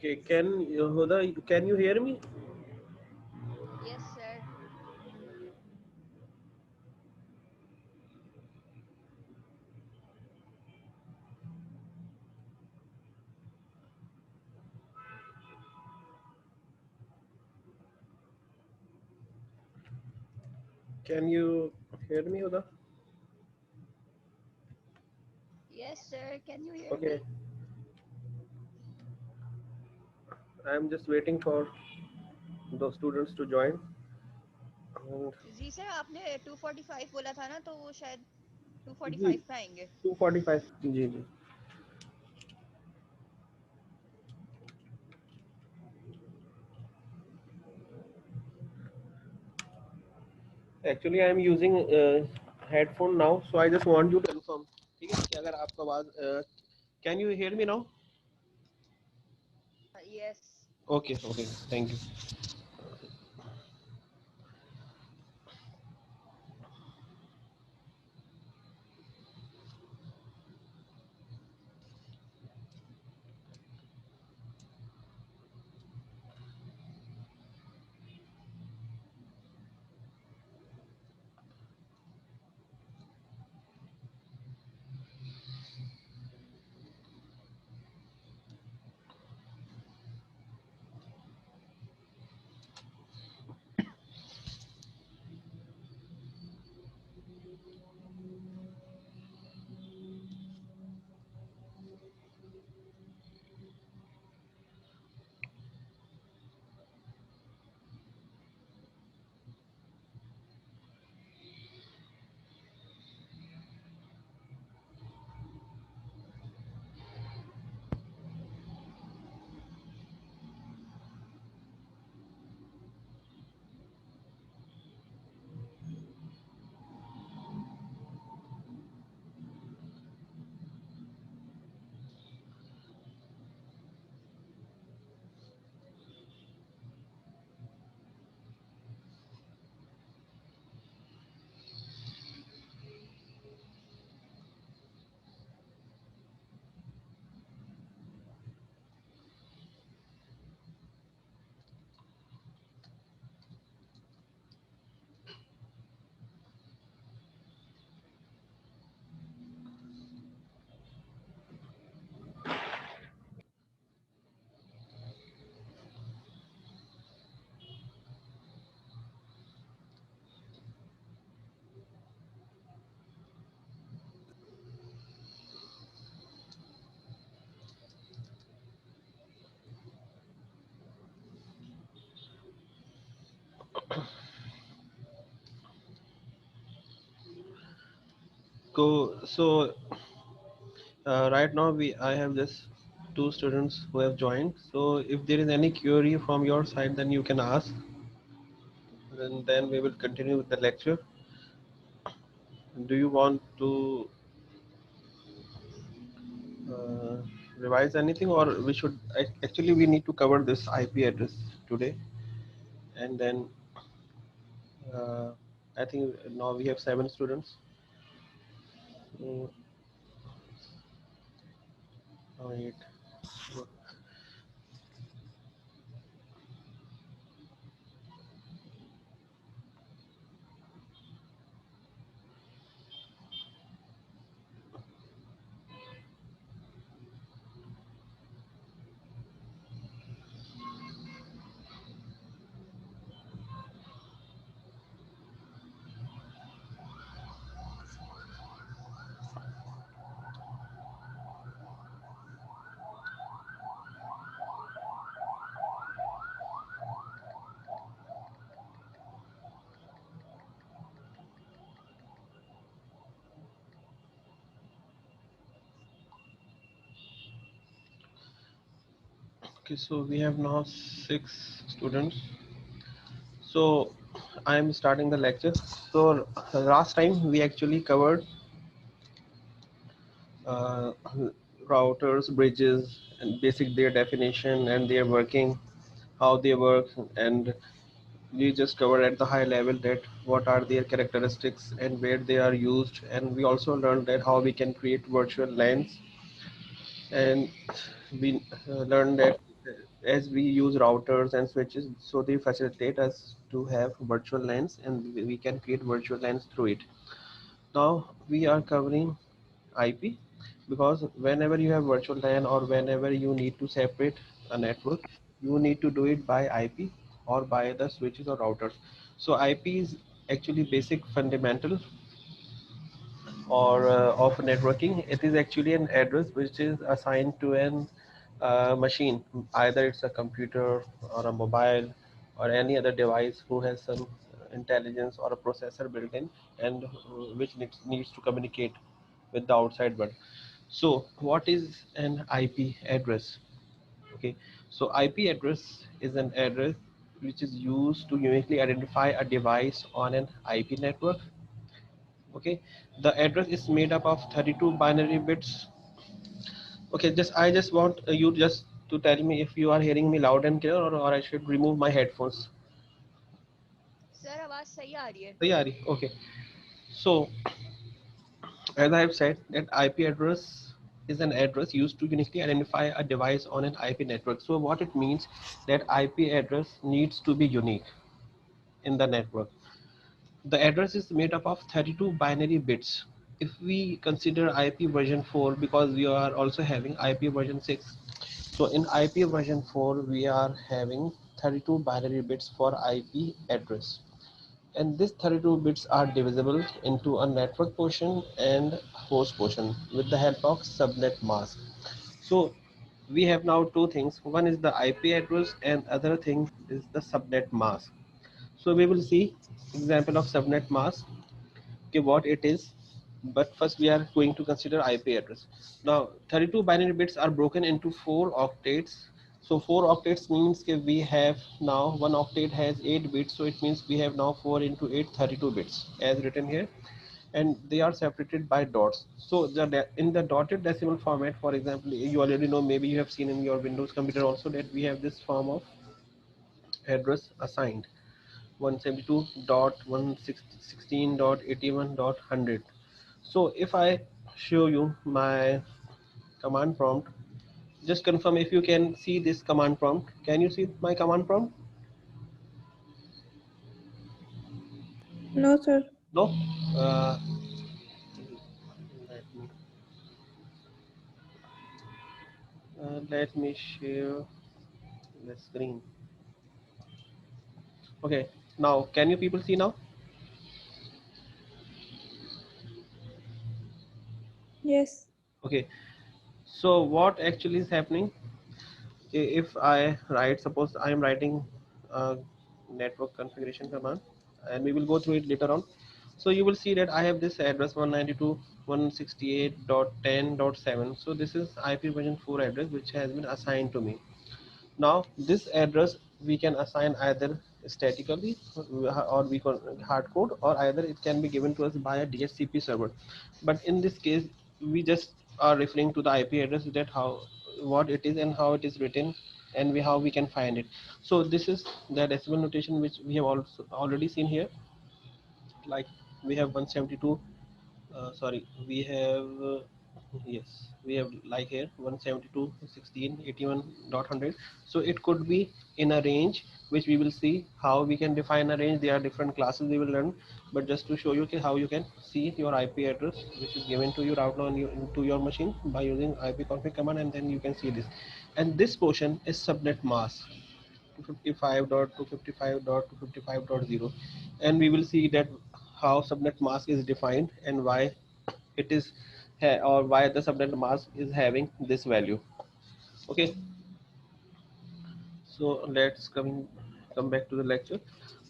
Okay, Huda, can you hear me? Yes, sir. Can you hear me, Huda? Yes, sir. Can you hear Okay, me? I'm just waiting for those students to join. And जी sir, आपने 2:45 बोला था ना, तो वो शायद जी 2:45 पे आएंगे. 2:45 जी जी. Actually, I am using headphone now, so I just want you to confirm. ठीक है कि अगर आपको आवाज can you hear me now? Yes. Okay, okay, thank you. So right now I have just two students who have joined. So if there is any query from your side, then you can ask, and then we will continue with the lecture. Do you want to uh, revise anything, or we should actually we need to cover this IP address today, and then uh, I think now we have seven students. Mm, Eight. Okay, so we have now six students. So I am starting the lecture. So last time we actually covered uh, routers, bridges, and basic their definition and their working, how they work, and we just covered at the high level that what are their characteristics and where they are used, and we also learned that how we can create virtual LANs, and we learned that. as we use routers and switches, so they facilitate us to have virtual LANs, and we can create virtual LANs through it. Now we are covering IP, because whenever you have virtual LAN or whenever you need to separate a network, you need to do it by IP or by the switches or routers. So IP is actually basic fundamental or of networking. It is actually an address which is assigned to an machine, either it's a computer or a mobile or any other device who has some intelligence or a processor built in, and which needs to communicate with the outside world. So what is an IP address? Okay, so IP address is an address which is used to uniquely identify a device on an IP network. Okay, the address is made up of 32 binary bits. Okay, just I just want you just to tell me if you are hearing me loud and clear, or I should remove my headphones. Sir आवाज सही आ रही है. So, yeah, okay. So as I have said, that IP address is an address used to uniquely identify a device on an IP network. So what it means, that IP address needs to be unique in the network. The address is made up of 32 binary bits. If we consider IP version 4, because we are also having IP version 6, so in IP version 4 we are having 32 binary bits for IP address, and these 32 bits are divisible into a network portion and host portion with the help of subnet mask. So we have now two things. One is the IP address and other thing is the subnet mask. So we will see example of subnet mask, okay, what it is. But first we are going to consider IP address. Now 32 binary bits are broken into 4 octets. So 4 octets means that we have now, one octet has 8 bits, so it means we have now 4 into 8, 32 bits as written here, and they are separated by dots. So in the dotted decimal format, for example, you already know, maybe you have seen in your Windows computer also, that we have this form of address assigned: 172.116.81.100. So if I show you my command prompt, just confirm if you can see this command prompt. Can you see my command prompt? No, sir. No. uh, let me let me share the screen. Okay, now can you people see now? Yes. Okay, so what actually is happening, if I write, suppose I am writing a network configuration command, and we will go through it later on. So you will see that I have this address 192.168.10.7. So this is IP version 4 address which has been assigned to me. Now this address we can assign either statically, or we can hard code, or either it can be given to us by a DHCP server. But in this case we just are referring to the IP address, that how, what it is and how it is written, and how we can find it. So this is the decimal notation which we have also already seen here. Like we have 172, sorry, we have yes, we have like here 172.16.81.100. So it could be in a range, which we will see how we can define a range. There are different classes we will learn, but just to show you how you can see your IP address which is given to you right now into your machine by using ipconfig command, and then you can see this. And this portion is subnet mask 255.255.255.0, and we will see that how subnet mask is defined and why it is or why the subnet mask is having this value. Okay, so let's come back to the lecture.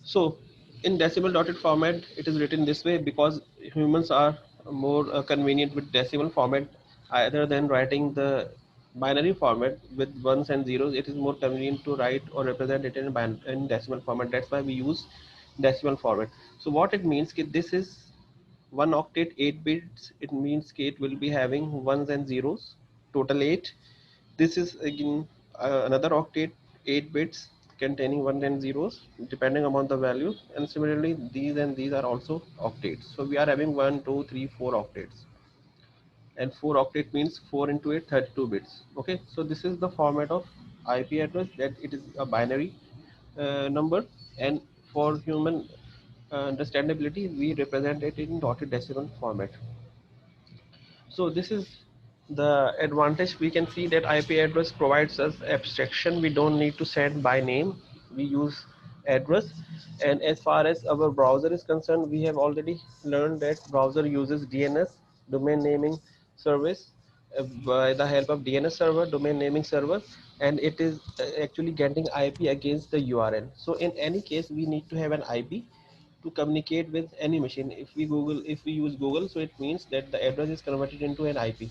So in decimal dotted format it is written this way, because humans are more convenient with decimal format either than writing the binary format with ones and zeros. It is more convenient to write or represent it in decimal format. That's why we use decimal format. So what it means is, this is one octet 8 bits. It means it will be having ones and zeros, total 8. This is again another octet 8 bits containing one and zeros depending upon the value, and similarly these and these are also octets. So we are having 1 2 3 4 octets, and 4 octet means 4 into 8 32 bits. Okay, so this is the format of IP address, that it is a binary number, and for human understandability, we represent it in dotted decimal format. So this is the advantage. We can see that IP address provides us abstraction. We don't need to send by name. We use address. And as far as our browser is concerned, we have already learned that browser uses DNS, domain naming service, by the help of DNS server, domain naming server, and it is actually getting IP against the URL. So in any case, we need to have an IP to communicate with any machine. If we use Google, so it means that the address is converted into an IP.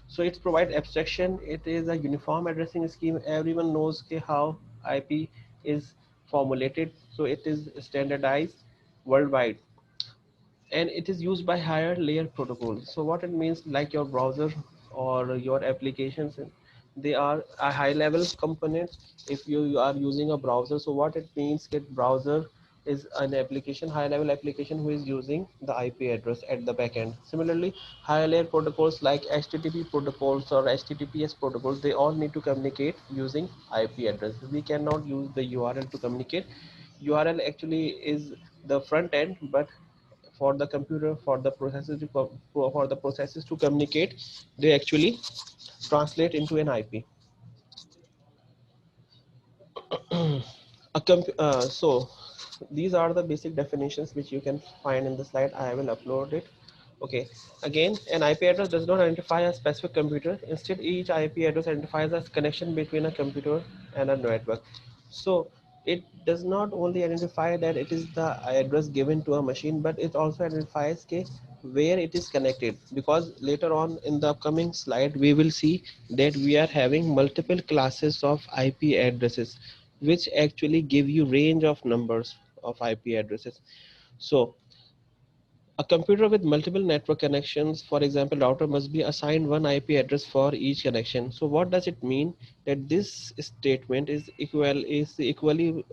So it provides abstraction. It is a uniform addressing scheme. Everyone knows how IP is formulated, so it is standardized worldwide, and it is used by higher layer protocols. So what it means, like your browser or your applications, they are a high level component. If you are using a browser, so what it means that browser is an application, high level application, who is using the IP address at the back end. Similarly, higher layer protocols like HTTP protocols or HTTPS protocols, they all need to communicate using IP address. We cannot use the URL to communicate. URL actually is the front end, but for the computer, for the processes to communicate, they actually translate into an IP. So these are the basic definitions which you can find in the slide. I will upload it. Okay, again, an IP address does not identify a specific computer. Instead, each IP address identifies a connection between a computer and a network. So it does not only identify that it is the address given to a machine, but it also identifies where it is connected, because later on in the upcoming slide we will see that we are having multiple classes of IP addresses, which actually give you range of numbers of IP addresses. So a computer with multiple network connections, for example, router, must be assigned one IP address for each connection. So what does it mean? That this statement is equally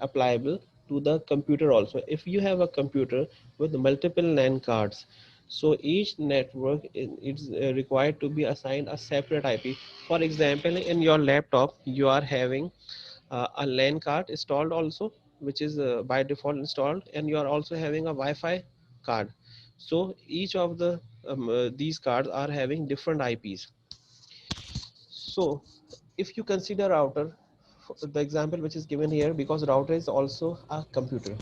applicable to the computer also. If you have a computer with multiple LAN cards, so each network is required to be assigned a separate IP. For example, in your laptop, you are having a LAN card installed also, which is by default installed, and you are also having a Wi-Fi card. So each of these cards are having different IPs. So if you consider router, the example which is given here, because router is also a computer,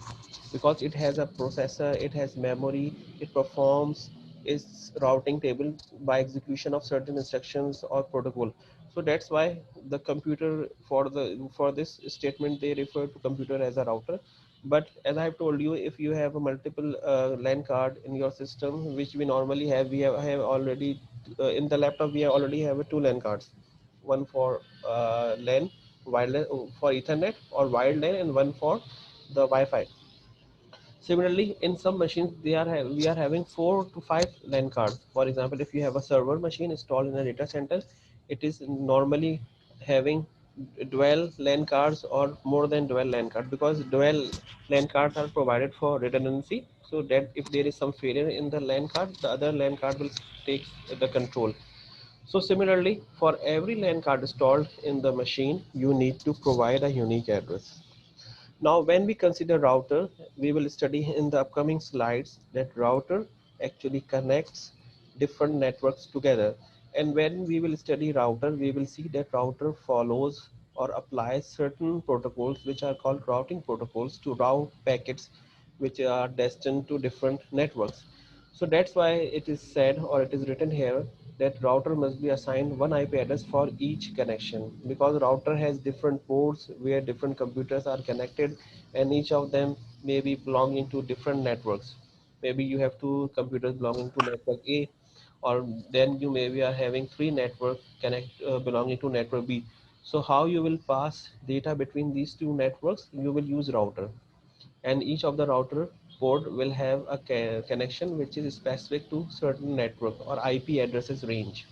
because it has a processor, it has memory, it performs its routing table by execution of certain instructions or protocol. So that's why the computer, for this statement, they refer to computer as a router. But as I have told you, if you have a multiple LAN card in your system, which we normally have, have already in the laptop, we already have two LAN cards, one for LAN wireless, for Ethernet or wired LAN, and one for the Wi-Fi. Similarly, in some machines, we are having 4 to 5 LAN cards. For example, if you have a server machine installed in a data center, it is normally having dual LAN cards or more than dual LAN cards, because dual LAN cards are provided for redundancy, so that if there is some failure in the LAN card, the other LAN card will take the control. So similarly, for every LAN card installed in the machine, you need to provide a unique address. Now, when we consider router, we will study in the upcoming slides that router actually connects different networks together. And when we will study router, we will see that router follows or applies certain protocols which are called routing protocols to route packets which are destined to different networks. So that's why it is said, or it is written here, that router must be assigned one IP address for each connection, because router has different ports where different computers are connected, and each of them may be belonging to different networks. Maybe you have two computers belonging to network A, or then you maybe are having three network belonging to network B. So how you will pass data between these two networks? You will use router, and each of the router port will have a connection which is specific to certain network or IP addresses range.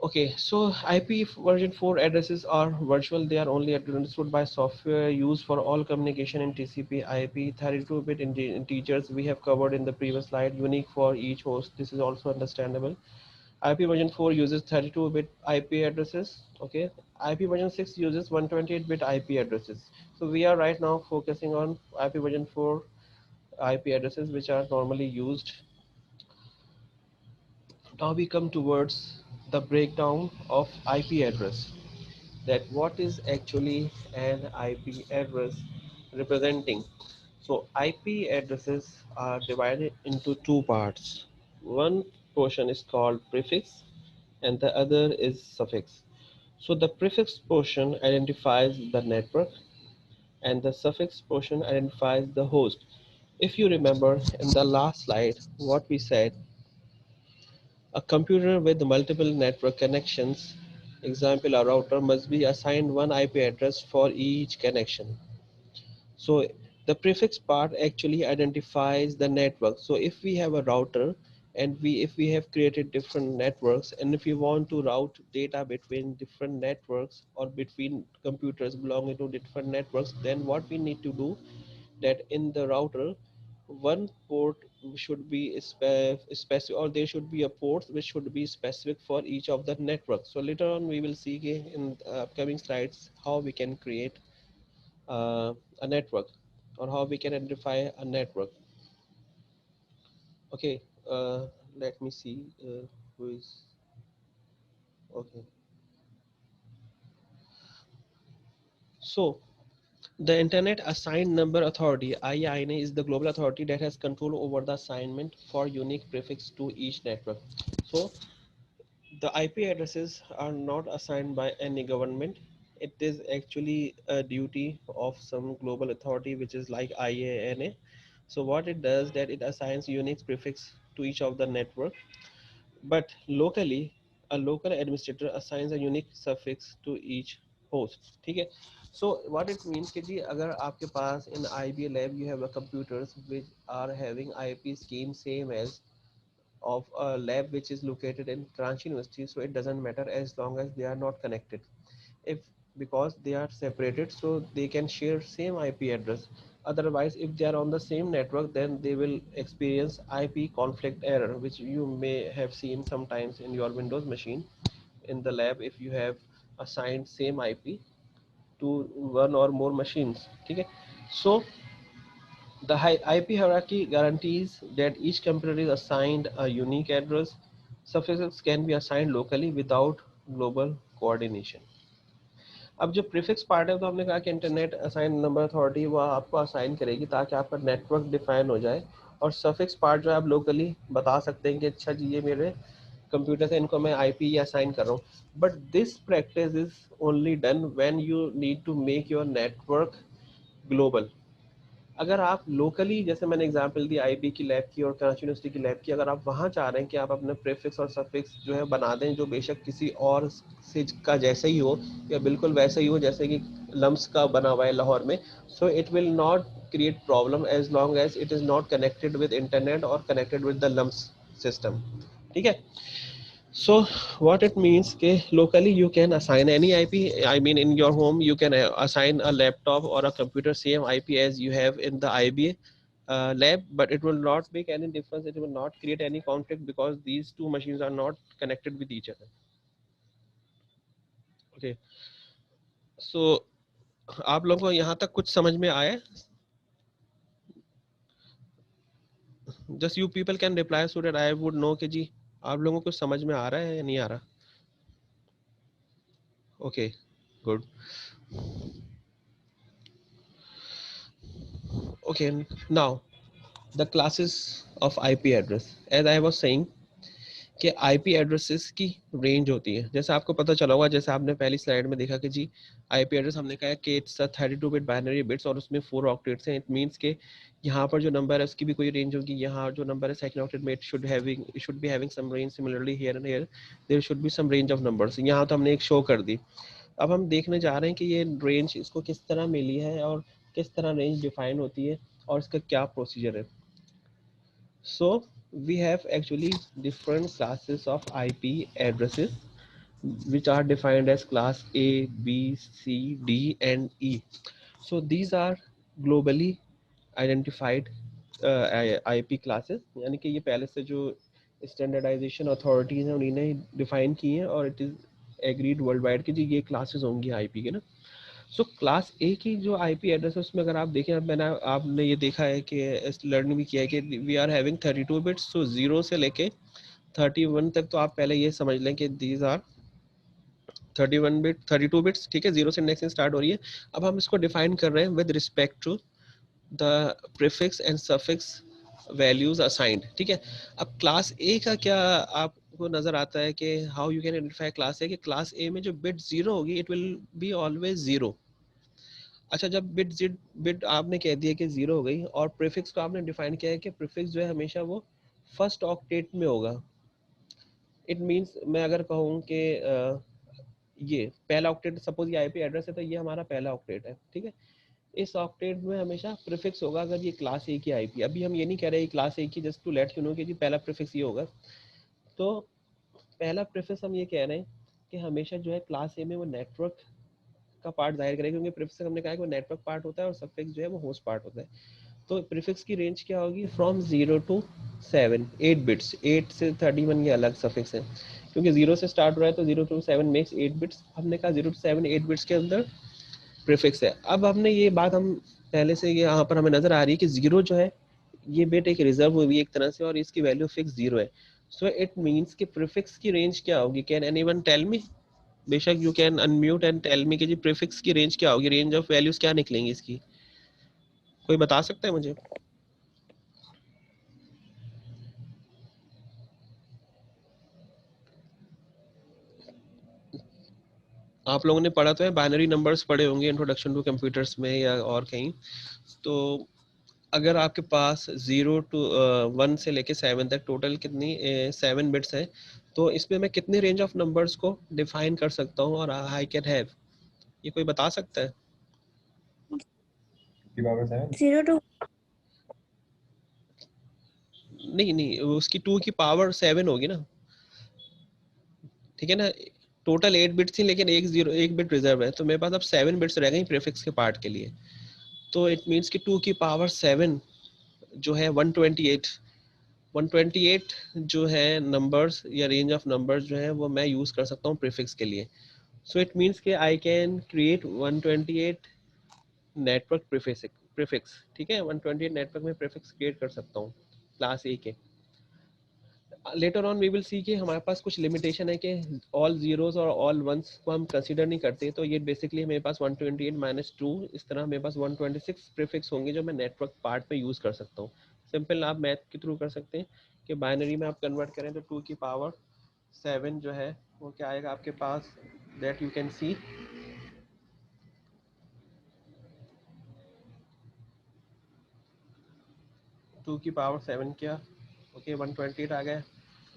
Okay, so IP version 4 addresses are virtual. They are only understood by software used for all communication in TCP IP. 32-bit integers we have covered in the previous slide, unique for each host. This is also understandable. IP version 4 uses 32-bit IP addresses. Okay, IP version 6 uses 128-bit IP addresses. So we are right now focusing on IP version 4 IP addresses which are normally used. Now we come towards the breakdown of IP address. That what is actually an IP address representing. So IP addresses are divided into two parts. One portion is called prefix and the other is suffix. So the prefix portion identifies the network and the suffix portion identifies the host. If you remember in the last slide what we said, a computer with multiple network connections, example a router, must be assigned one IP address for each connection. So the prefix part actually identifies the network. So if we have a router and if we have created different networks and if we want to route data between different networks or between computers belonging to different networks, then what we need to do that in the router one port should be specific, or there should be a port which should be specific for each of the networks. So later on we will see in upcoming slides how we can create uh, a network or how we can identify a network. Okay, let me see who is okay. So the Internet Assigned Number Authority (IANA) is the global authority that has control over the assignment for unique prefix to each network. So the IP addresses are not assigned by any government. It is actually a duty of some global authority which is like IANA. So what it does that it assigns unique prefix to each of the network, but locally a local administrator assigns a unique suffix to each host. ठीक है. So what it means कि जी अगर आपके पास in IB lab you have a computers which are having IP scheme same as of a lab which is located in Kranchi University, so it doesn't matter as long as they are not connected. If because they are separated, so they can share same IP address. Otherwise, if they are on the same network, then they will experience IP conflict error, which you may have seen sometimes in your Windows machine in the lab if you have assigned same IP to one or more machines. Okay, so the IP hierarchy guarantees that each computer is assigned a unique address. Suffixes can be assigned locally without global coordination. अब जो prefix part है तो हमने कहा कि internet assign number authority वो आपको assign करेगी ताकि आपका नेटवर्क डिफाइन हो जाए, और सफिक्स पार्ट जो है आप लोकली बता सकते हैं कि अच्छा जी ये मेरे कंप्यूटर से इनको मैं आईपी असाइन कर रहा हूँ. But this practice is only done when you need to make your network global. अगर आप लोकली, जैसे मैंने एग्जांपल दी आईबी की लैब की और कराची यूनिवर्सिटी की लैब की, अगर आप वहाँ चाह रहे हैं कि आप अपने प्रीफिक्स और सफिक्स जो है बना दें जो बेशक किसी और से का जैसे ही हो या बिल्कुल वैसे ही हो जैसे कि लम्स का बना हुआ है लाहौर में, so it will not create problem as long as it is not connected with internet और connected with the LUMS system. ठीक है. So what it means कि locally you can assign any IP. I mean in your home you can assign a laptop or a computer same IP as you have in the IB lab, but it will not make any difference. It will not create any conflict because these two machines are not connected with each other. Okay. So आप लोगों को यहाँ तक कुछ समझ में आया? Just you people can reply so that I would know कि जी आप लोगों को समझ में आ रहा है या नहीं आ रहा? Okay, good. Okay, now the classes of IP address. As I was saying कि IP एड्रेसेस की रेंज होती है. जैसे आपको पता चला होगा, जैसे आपने पहली स्लाइड में देखा कि जी IP एड्रेस हमने कहा कि इट्स 32 बिट बाइनरी बिट्स और उसमें 4 ऑक्टेट्स हैं. इट मींस के यहाँ पर जो नंबर है उसकी भी कोई रेंज होगी. यहाँ जो नंबर है सेकंड ऑक्टेट में it should be having some range. Similarly here and here there should be some range of numbers. यहाँ तो हमने एक शो कर दी. अब हम देखने जा रहे हैं कि ये रेंज इसको किस तरह मिली है और किस तरह रेंज डिफाइन होती है और इसका क्या प्रोसीजर है. So we have actually different classes of IP addresses which are defined as class A, B, C, D and E. So these are globally identified IP classes. यानी कि ये पहले से जो स्टैंडर्डाइजेशन अथॉरिटीज हैं उन्हीं ने डिफाइन की हैं और it is agreed world wide कि जी ये क्लासेस होंगी आईपी के ना। सो क्लास ए की जो आईपी एड्रेस है उसमें अगर आप देखें, अब मैंने आपने ये देखा है कि लर्न भी किया है कि वी आर हैविंग 32 बिट्स, सो 0 से लेके 31 तक तो आप पहले ये समझ लें कि दीज आर 31 बिट 32 बिट्स, ठीक है, 0 से इंडेक्सिंग स्टार्ट हो रही है। अब हम इसको डिफाइन कर रहे हैं with respect to the prefix and suffix values assigned, ठीक है। अब क्लास ए का क्या आपको नजर आता है कि how you can identify class ए, कि क्लास ए में जो बिट जीरो होगी it will be always zero. अच्छा, जब बिट आपने कह दिया कि जीरो हो गई और प्रीफिक्स को आपने डिफाइन किया है कि प्रीफिक्स जो है हमेशा वो फर्स्ट ऑक्टेट में होगा। इट मींस मैं अगर कहूँ कि ये पहला ऑक्टेट, सपोज ये आईपी एड्रेस है तो ये हमारा पहला ऑक्टेट है, ठीक है। इस ऑक्टेट में हमेशा प्रीफिक्स होगा अगर ये क्लास ए की आईपी। अभी हम ये नहीं कह रहे क्लास ए की, just to let you know कि जी पहला प्रीफिक्स ये होगा। तो पहला प्रीफिक्स हम ये कह रहे हैं कि हमेशा जो है क्लास ए में वो नेटवर्क का पार्ट जाहिर करेगा, क्योंकि प्रीफिक्स हमने कहा है कि वो नेटवर्क पार्ट होता है और सफिक्स जो है वो होस्ट पार्ट होता है। तो प्रीफिक्स की रेंज क्या होगी, फ्रॉम 0 to 7, 8 बिट्स, 8 से 31 ये अलग सफिक्स है, क्योंकि 0 से स्टार्ट हो रहा है तो 0 to 7 मेक्स 8 बिट्स। हमने कहा 0 to 7 8 बिट्स के अंदर प्रीफिक्स है। अब हमने ये बात हम पहले से यहाँ पर हमें नजर आ रही है कि 0 जो है ये बिट एक रिजर्व हुई है एक तरह से और इसकी वैल्यू फिक्स 0 है। सो इट मींस कि प्रीफिक्स की रेंज क्या होगी, कैन एनीवन टेल मी? बेशक you can unmute and tell me कि जी प्रीफिक्स की रेंज क्या होगी, रेंज ऑफ वैल्यूज क्या निकलेंगी इसकी, कोई बता सकता है मुझे? आप लोगों ने पढ़ा तो है, बाइनरी नंबर्स पढ़े होंगे इंट्रोडक्शन टू कंप्यूटर्स में या और कहीं। तो अगर आपके पास 0 to 1 से लेके 7 तक टोटल कितनी 7 बिट्स हैं, तो इसमें मैं कितने रेंज ऑफ नंबर्स को डिफाइन कर सकता हूँ और आई कैन हैव, ये कोई बता सकता है? 0 to नहीं नहीं, उसकी 2 की पावर 7 होगी ना, ठीक है ना। टोटल 8 बिट्स थी लेकिन एक बिट रिजर्व है, तो मेरे पास अब 7 बिट्स रह गई प्रीफिक्स के पार्ट के लिए। तो इट मीन्स कि 2 की पावर 7 जो है 128, 128 जो है नंबर्स या रेंज ऑफ नंबर्स जो है वो मैं यूज़ कर सकता हूँ प्रीफिक्स के लिए। सो इट मीन्स कि I can create 128 network prefix, ठीक है, 128 नेटवर्क में प्रीफिक्स क्रिएट कर सकता हूँ क्लास ए के। Later on we will see कि हमारे पास कुछ लिमिटेशन है कि ऑल जीरोस और ऑल वंस को हम कंसीडर नहीं करते, तो ये बेसिकली मेरे पास 128 माइनस 2, इस तरह मेरे पास 126 प्रीफिक्स होंगे जो मैं नेटवर्क पार्ट में यूज़ कर सकता हूँ। सिंपल आप मैथ के थ्रू कर सकते हैं कि बाइनरी में आप कन्वर्ट करें तो 2 की पावर 7 जो है वो क्या आएगा आपके पास, दैट यू कैन सी 2 की पावर 7 क्या, ओके 128 आ गया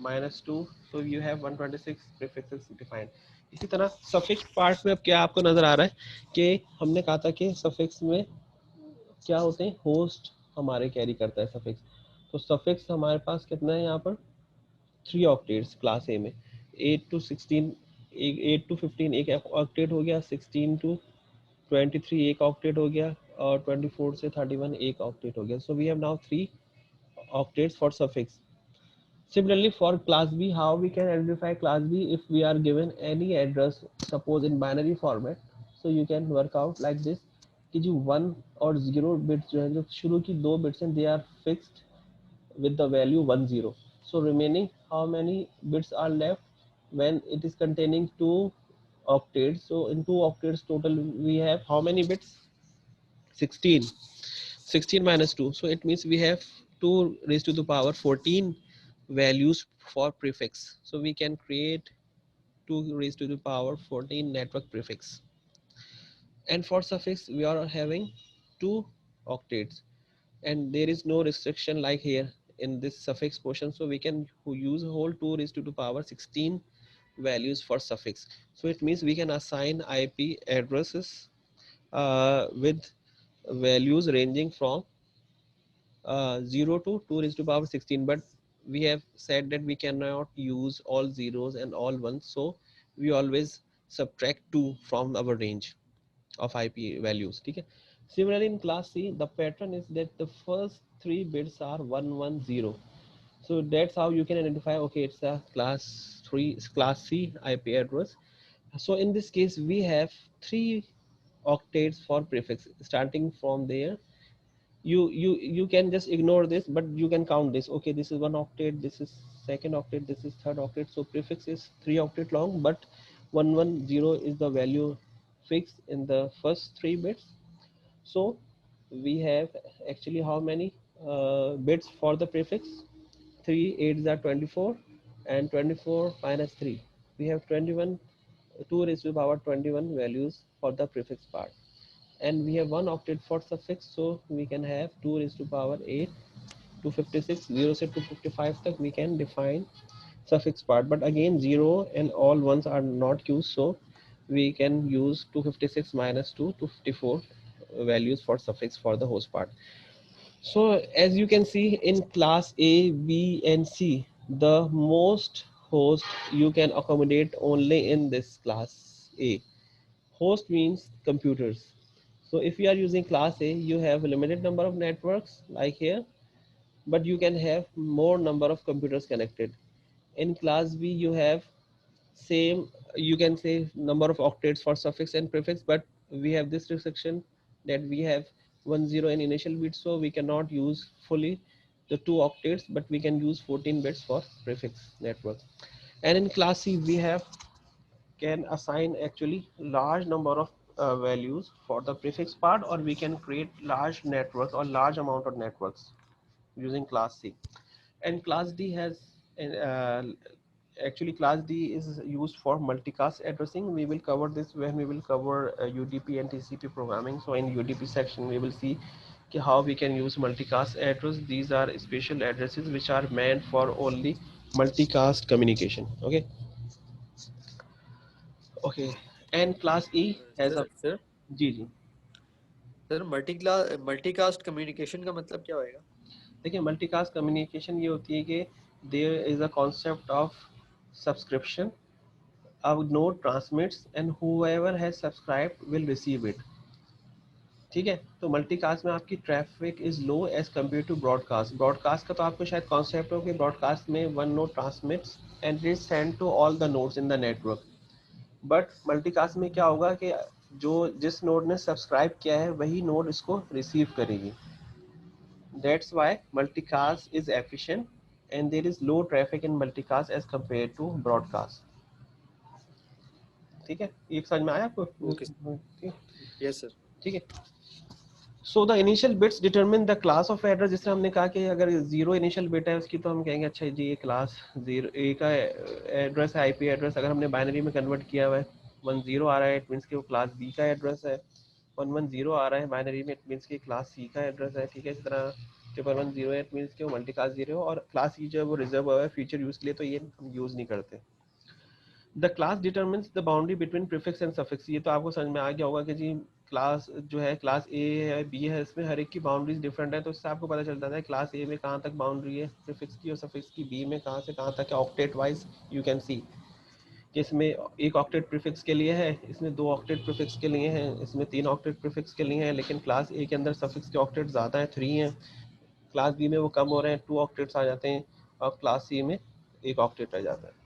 minus 2, so you have 126 prefixes defined. इसी तरह सफिक्स पार्ट में अब क्या आपको नजर आ रहा है कि हमने कहा था कि सफिक्स में क्या होते हैं, होस्ट हमारे कैरी करता है सफिक्स। तो सफिक्स हमारे पास कितना है यहाँ पर, 3 ऑक्टेट्स क्लास ए में, 8 to 16, 8 to 15 एक ऑक्टेट हो गया, 16 to 23 एक ऑक्टेट हो गया और 24 से 31 एक ऑक्टेट हो गया। So we have now 3 octets for suffix. Similarly, for class B, how we can identify class B if we are given any address, suppose in binary format. So you can work out like this कि जो 1 और 0 bits जो है, जो शुरू की 2 bits हैं, they are fixed with the value 1 0. So remaining how many bits are left when it is containing 2 octets? So in 2 octets total we have how many bits, 16. 16 minus 2, so it means we have 2 raised to the power 14 values for prefix. So we can create 2 raised to the power 14 network prefix. And for suffix we are having 2 octets and there is no restriction like here in this suffix portion, so we can use whole 2 raised to the power 16 values for suffix. So it means we can assign IP addresses with values ranging from 0 to 2 raised to power 16, but we have said that we cannot use all zeros and all ones, so we always subtract 2 from our range of IP values, ठीक है। Similarly in class C the pattern is that the first 3 bits are 1 1 0, So that's how you can identify, okay, it's a class C IP address. So in this case, we have 3 octets for prefix. Starting from there, you can just ignore this, but you can count this. Okay, this is 1 octet, this is 2nd octet, this is 3rd octet. So prefix is 3 octet long, but 110 is the value fixed in the first 3 bits. So we have actually how many bits for the prefix? 3 8s are 24, and 24 minus 3. We have 21, 2 raised to the power 21 values for the prefix part. And we have 1 octet for suffix, so we can have 2 raised to the power 8 to 56, 0 से 255 तक we can define suffix part. But again, 0 and all ones are not used, so we can use 256 minus 2, 254 values for suffix for the host part. So as you can see in class A, B and C, the most host you can accommodate only in this class A. Host means computers. So if you are using class A, you have a limited number of networks like here, but you can have more number of computers connected. In class B, you have same, you can say number of octets for suffix and prefix, but we have this restriction that we have 10 in initial bit, so we cannot use fully the 2 octets, but we can use 14 bits for prefix network. And in class C, we have can assign actually large number of values for the prefix part, or we can create large networks or large amount of networks using class C. And class D has actually class D is used for multicast addressing. We will cover this when we will cover UDP and TCP programming. So in UDP section we will see how we can use multicast address. These are special addresses which are meant for only multicast communication. Okay. Okay. And class E has a sir sir जी जी sir multicast communication का मतलब क्या होएगा? देखिए multicast communication ये होती है कि there is a concept of subscription. A node transmits and whoever has subscribed will receive it. ठीक है. तो मल्टीकास्ट में आपकी traffic is low as compare to broadcast. Broadcast का तो आपको शायद कॉन्सेप्ट हो कि ब्रॉडकास्ट में one node transmits and it is send to all the nodes in the network. But multicast में क्या होगा कि जो जिस नोड ने सब्सक्राइब किया है वही नोड इसको रिसीव करेगी. That's why multicast is efficient and there is low traffic in multicast as compare to broadcast. ठीक है, एक समझ में आया आपको? Okay yes sir. ठीक है. So the initial bits determine the class of address. जिस तरह हमने कहा कि अगर 0 इनिशियल बिट है उसकी, तो हम कहेंगे अच्छा जी ये क्लास 0 ए का एड्रेस है, आईपी एड्रेस. अगर हमने बाइनरी में कन्वर्ट किया हुआ है 10 आ रहा है, इट मीन्स कि वो क्लास बी का एड्रेस है. 110 आ रहा है बाइनरी में, इट मीन्स कि क्लास सी का एड्रेस है. ठीक है, इस तरह 110 है, इट मीन्स कि वो मल्टीकास्ट 0 और क्लास सी जो है वो रिजर्व हुआ है फ्यूचर यूज के लिए, तो ये हम यूज नहीं करते. The class determines the boundary between prefix and suffix. ये तो आपको समझ में आ गया होगा कि जी क्लास जो है क्लास ए है बी है, इसमें हर एक की बाउंड्रीज डिफरेंट है. तो इससे आपको पता चल जाता है क्लास ए में कहाँ तक बाउंड्री है प्रीफिक्स की और सफिक्स की, बी में कहाँ से कहाँ तक है. ऑक्टेट वाइज यू कैन सी कि इसमें एक ऑक्टेट प्रीफिक्स के लिए है, इसमें 2 ऑक्टेट प्रीफिक्स के लिए हैं, इसमें 3 ऑक्टेट प्रीफिक्स के लिए हैं. लेकिन क्लास ए के अंदर सफिक्स के ऑक्टेट ज़्यादा है, 3 हैं. क्लास बी में वो कम हो रहे हैं, 2 ऑक्टेट्स आ जाते हैं, और क्लास सी में एक ऑक्टेट रह जाता है.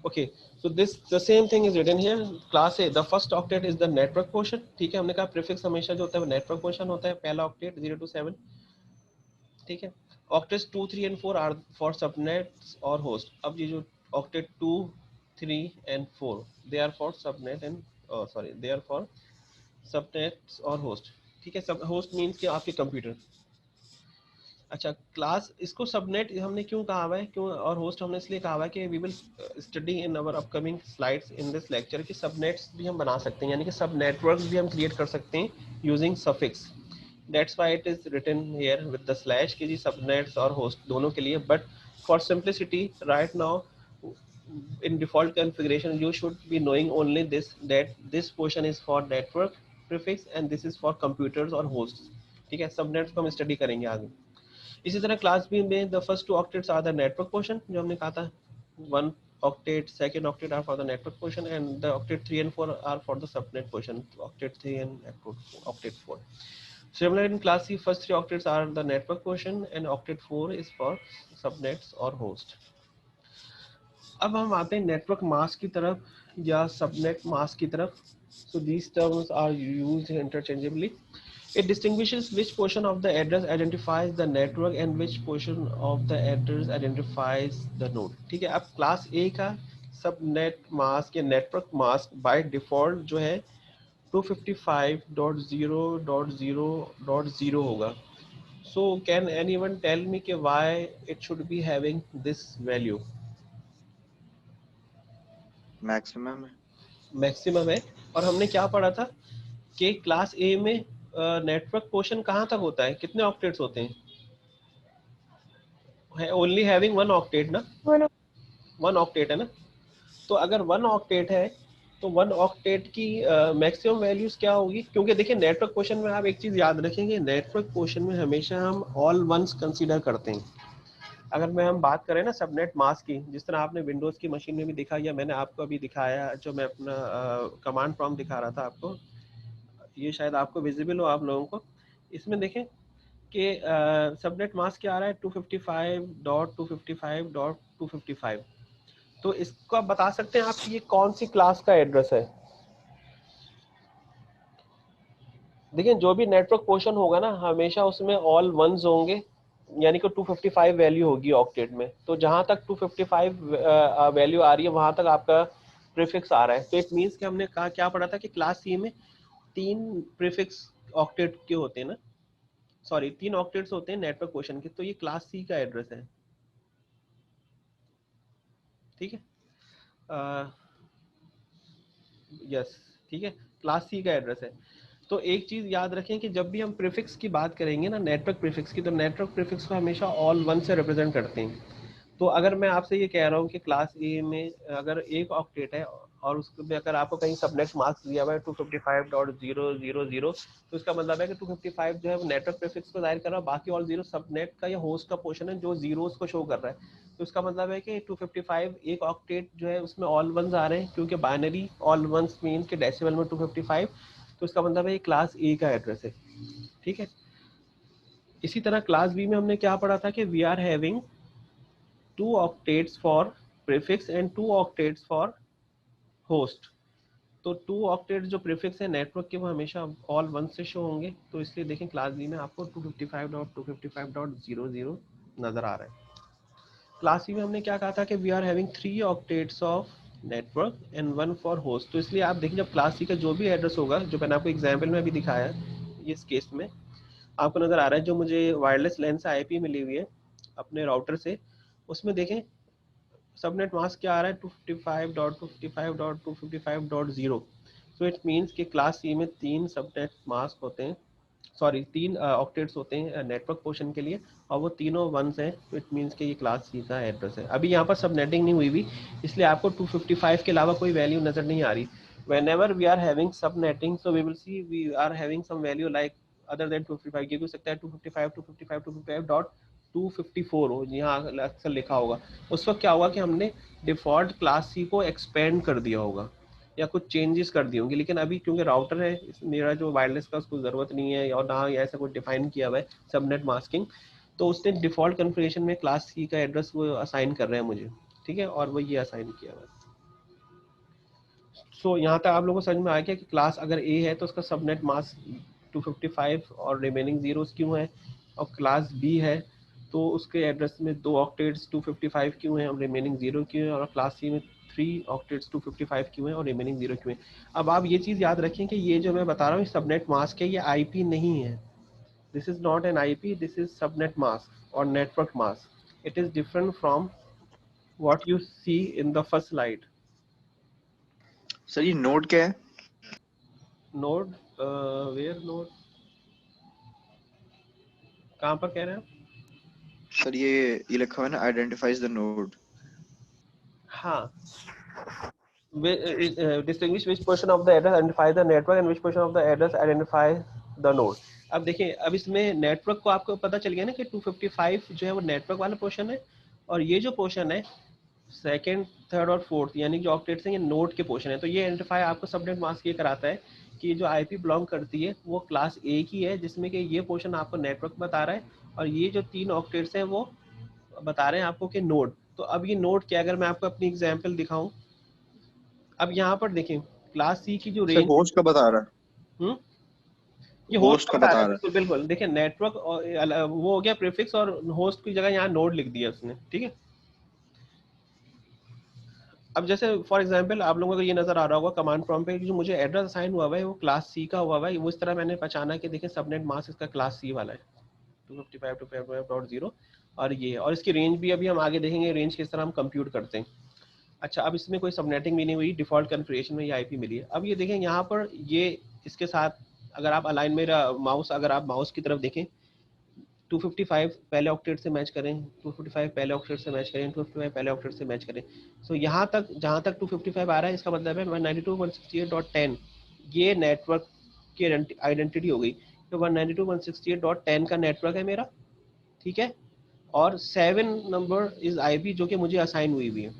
Okay, so this the same thing is written here. Class A, the first octet is the network portion. ठीक है, हमने कहा प्रीफिक्स हमेशा जो होता है वो नेटवर्क पोर्शन होता है, पहला ऑक्टेट 0 to 7. ठीक है. Octets 2 3 and 4 are for subnets और होस्ट. अब ये जो octet 2 3 and 4 they are for subnet and sorry they are for subnets और होस्ट. ठीक है, सब होस्ट मीन्स कि आपके कंप्यूटर. अच्छा, क्लास इसको सबनेट हमने क्यों कहा हुआ है, क्यों, और होस्ट हमने इसलिए कहा हुआ है कि we will study in our upcoming slides in this lecture कि सबनेट्स भी हम बना सकते हैं, यानी कि सब नेटवर्क्स भी हम क्रिएट कर सकते हैं using suffix. That's why it is written here with the slash कि जी सबनेट्स और होस्ट दोनों के लिए. But for simplicity right now in default configuration you should be knowing only this, that this portion is for network prefix and this is for computers or hosts. ठीक है, subnets को हम study करेंगे आगे. इसी तरह क्लास बी में the first 2 octets are the network portion, जो हमने कहा था 1 octet, second octet are for the network portion, and the octet 3 and 4 are for the subnet portion, octet 3 and octet 4. Similar in class C, first 3 octets are the network portion and octet 4 is for subnets or host. अब हम आते हैं network mask की तरफ या subnet mask की तरफ. So these terms are used interchangeably. It distinguishes which portion of the address identifies the network and which portion of the address identifies the node. ठीक है. अब क्लास A का subnet mask या network mask by default जो है 255.0.0.0 होगा. So can anyone tell me कि why it should be having this value? Maximum है. मैक्सिमम है. और हमने क्या पढ़ा था कि क्लास ए में नेटवर्क पोर्शन कहाँ तक होता है, कितने ऑक्टेट्स होते हैं? है ओनली हैविंग वन ऑक्टेट ना, वन ऑक्टेट है ना. तो अगर वन ऑक्टेट है तो वन ऑक्टेट की मैक्सिमम वैल्यूज क्या होगी? क्योंकि देखिए नेटवर्क पोर्शन में आप एक चीज याद रखेंगे, नेटवर्क पोर्शन में हमेशा हम ऑल वंस कंसीडर करते हैं. अगर हम बात करें ना सबनेट मास्क की, जिस तरह आपने विंडोज की मशीन में भी दिखा या मैंने आपको अभी दिखाया, जो मैं अपना कमांड प्रॉम्प्ट दिखा रहा था आपको, ये शायद आपको विजिबल हो आप लोगों को. इसमें देखें कि सबनेट मास्क क्या आ रहा है 255.255.255. तो इसको आप बता सकते हैं आप ये कौन सी क्लास का एड्रेस है? देखिए जो भी नेटवर्क पोर्शन होगा ना हमेशा उसमें ऑल वंस होंगे, यानी कि 255 वैल्यू होगी ऑक्टेट में. तो जहां तक 255 वैल्यू आ रही है वहां तक आपका प्रीफिक्स आ रहा है. तो इट मींस कि हमने कहा क्या पढ़ा था कि क्लास सी में 3 प्रीफिक्स ऑक्टेट के होते हैं ना, सॉरी 3 ऑक्टेट्स होते हैं नेटवर्क पोर्शन के. तो ये क्लास सी का एड्रेस है. ठीक है. यस ठीक है, क्लास सी का एड्रेस है. तो एक चीज याद रखें कि जब भी हम प्रीफिक्स की बात करेंगे ना, नेटवर्क प्रीफिक्स की, तो नेटवर्क प्रीफिक्स को हमेशा ऑल वन से रिप्रेजेंट करते हैं. तो अगर मैं आपसे ये कह रहा हूँ कि क्लास ए में अगर एक ऑक्टेट है और उसमें अगर आपको कहीं सबनेट मास्क दिया हुआ है 255.0.0.0, तो इसका मतलब है कि 255 जो है वो नेटवर्क प्रीफिक्स को जाहिर कर रहा है, बाकी ऑल जीरो सबनेट का या होस्ट का पोर्शन है जो जीरोस को शो कर रहा है. तो इसका मतलब है कि 255 एक ऑक्टेट जो है उसमें ऑल वंस आ रहे हैं, क्योंकि बाइनरी ऑल वंस मीन के डेसिमल में 255. तो इसका मतलब है ये क्लास ए का एड्रेस है. ठीक है. इसी तरह क्लास बी में हमने क्या पढ़ा था कि we are having 2 octates for prefix and 2 octates for host. तो 2 octates जो prefix है नेटवर्क के वो हमेशा all वन से शो होंगे. तो इसलिए देखें क्लास बी में आपको 255.255.00 नजर आ रहा है. क्लास सी में हमने क्या कहा था कि we are having 3 octates of network and 1 for host. तो इसलिए आप देखिए जब क्लास सी का जो भी एड्रेस होगा, जो मैंने आपको एग्जाम्पल में अभी दिखाया है, इस केस में आपको नजर आ रहा है जो मुझे वायरलेस लैन से आईपी मिली हुई है अपने राउटर से, उसमें देखें सबनेट मास्क क्या आ रहा है 255.255.255.0. सो इट मींस कि क्लास सी में 3 सबनेट मास्क होते हैं, सॉरी 3 ऑक्टेट्स होते हैं नेटवर्क पोर्शन के लिए, और वो तीनों वंस हैं. तो इट मींस कि ये क्लास सी का एड्रेस है. अभी यहाँ पर सबनेटिंग नहीं हुई हुई, इसलिए आपको 255 के अलावा कोई वैल्यू नजर नहीं आ रही. whenever we are having subnetting, so we will see we are having some value like other than 255. ये भी हो सकता है 255.254 हो, यहाँ अक्सर लिखा होगा. उस वक्त क्या होगा कि हमने डिफॉल्ट क्लास सी को एक्सपेंड कर दिया होगा या कुछ चेंजेस कर दिए होंगे. लेकिन अभी क्योंकि राउटर है मेरा जो वायरलेस का, उसको ज़रूरत नहीं है और ना ऐसा कुछ डिफाइन किया हुआ है सबनेट मास्किंग, तो उसने डिफॉल्ट कन्फिगरेशन में क्लास सी का एड्रेस वो असाइन कर रहे हैं मुझे. ठीक है, और वो ये असाइन किया हुआ है. सो यहाँ तक आप लोगों को समझ में आ गया कि क्लास अगर ए है तो उसका सबनेट मास्क 255 और रिमेनिंग जीरोस क्यों है, और क्लास बी है तो उसके एड्रेस में 2 ऑक्टेट्स 255 क्यों है और रिमेनिंग जीरो क्यों है, और क्लास सी में 3 ऑक्टेट्स 255 क्यों है और रिमेनिंग जीरो क्यों है. अब आप ये चीज़ याद रखें कि ये जो मैं बता रहा हूँ सबनेट मास्क है, ये आईपी नहीं है. This is not an IP, this is subnet mask और network mask. It is different from what you see in the first slide. Sir ये नोड क्या है? नोड वेयर नोड कहाँ पर कह रहे हैं आप? सर ये लिखा हुआ है ना, आइडेंटिफाइज द नोड. हाँ, distinguish which portion of the address identify the network and which portion of the address identify the node. अब देखिए अब इसमें नेटवर्क को आपको पता चल गया ना कि 255 जो है वो नेटवर्क वाला पोर्शन है, और ये जो पोर्शन है सेकंड, थर्ड और फोर्थ यानी जो ऑक्टेट्स हैं ये नोड के पोर्शन है। तो ये आइडेंटिफाई आपको सबनेट मास्क ये कराता है कि जो आईपी बिलोंग करती है वो क्लास ए की है, जिसमें कि ये पोर्शन आपको नेटवर्क बता रहा है, और ये जो 3 ऑक्टेट्स हैं वो बता रहे हैं आपको कि नोड। तो अब ये नोड क्या, अगर मैं आपको अपनी एग्जांपल दिखाऊं, अब यहाँ पर देखें क्लास सी की जो से रेंज, होस्ट का बता रहा है, ये होस्ट होस्ट का का बता रहा बता है, रहा बिल्कुल बिल्कुल। देखिए नेटवर्क वो हो गया प्रीफिक्स, और होस्ट की जगह यहाँ नोड लिख दिया उसने, ठीक है। अब जैसे फॉर एग्जांपल आप लोगों को ये नजर आ रहा होगा कमांड प्रॉम्प्ट पे कि जो मुझे एड्रेस असाइन हुआ हुआ है वो क्लास सी का हुआ हुआ है, वो इस तरह मैंने पहचाना कि देखिए सबनेट मास्क इसका क्लास सी वाला है 255.255.0, और ये, और इसकी रेंज भी अभी हम आगे देखेंगे रेंज किस तरह हम कंप्यूट करते हैं। अच्छा, अब इसमें कोई सबनेटिंग भी नहीं हुई, डिफॉल्ट कॉन्फ़िगरेशन में ये आईपी मिली है। अब ये देखें यहाँ पर ये इसके साथ अगर आप अलाइन मेरा माउस, अगर आप माउस की तरफ देखें 255 पहले ऑक्टेट से मैच करें, 255 पहले ऑक्टेट से मैच करें, 255 पहले ऑक्टेट से मैच करें। सो यहाँ तक जहाँ तक 255 आ रहा है इसका मतलब है 192.168.10 ये नेटवर्क की आइडेंटिटी हो गई। तो 192.168.10 का नेटवर्क है मेरा, ठीक है। और 7 नंबर इज आईपी जो कि मुझे असाइन हुई हुई है।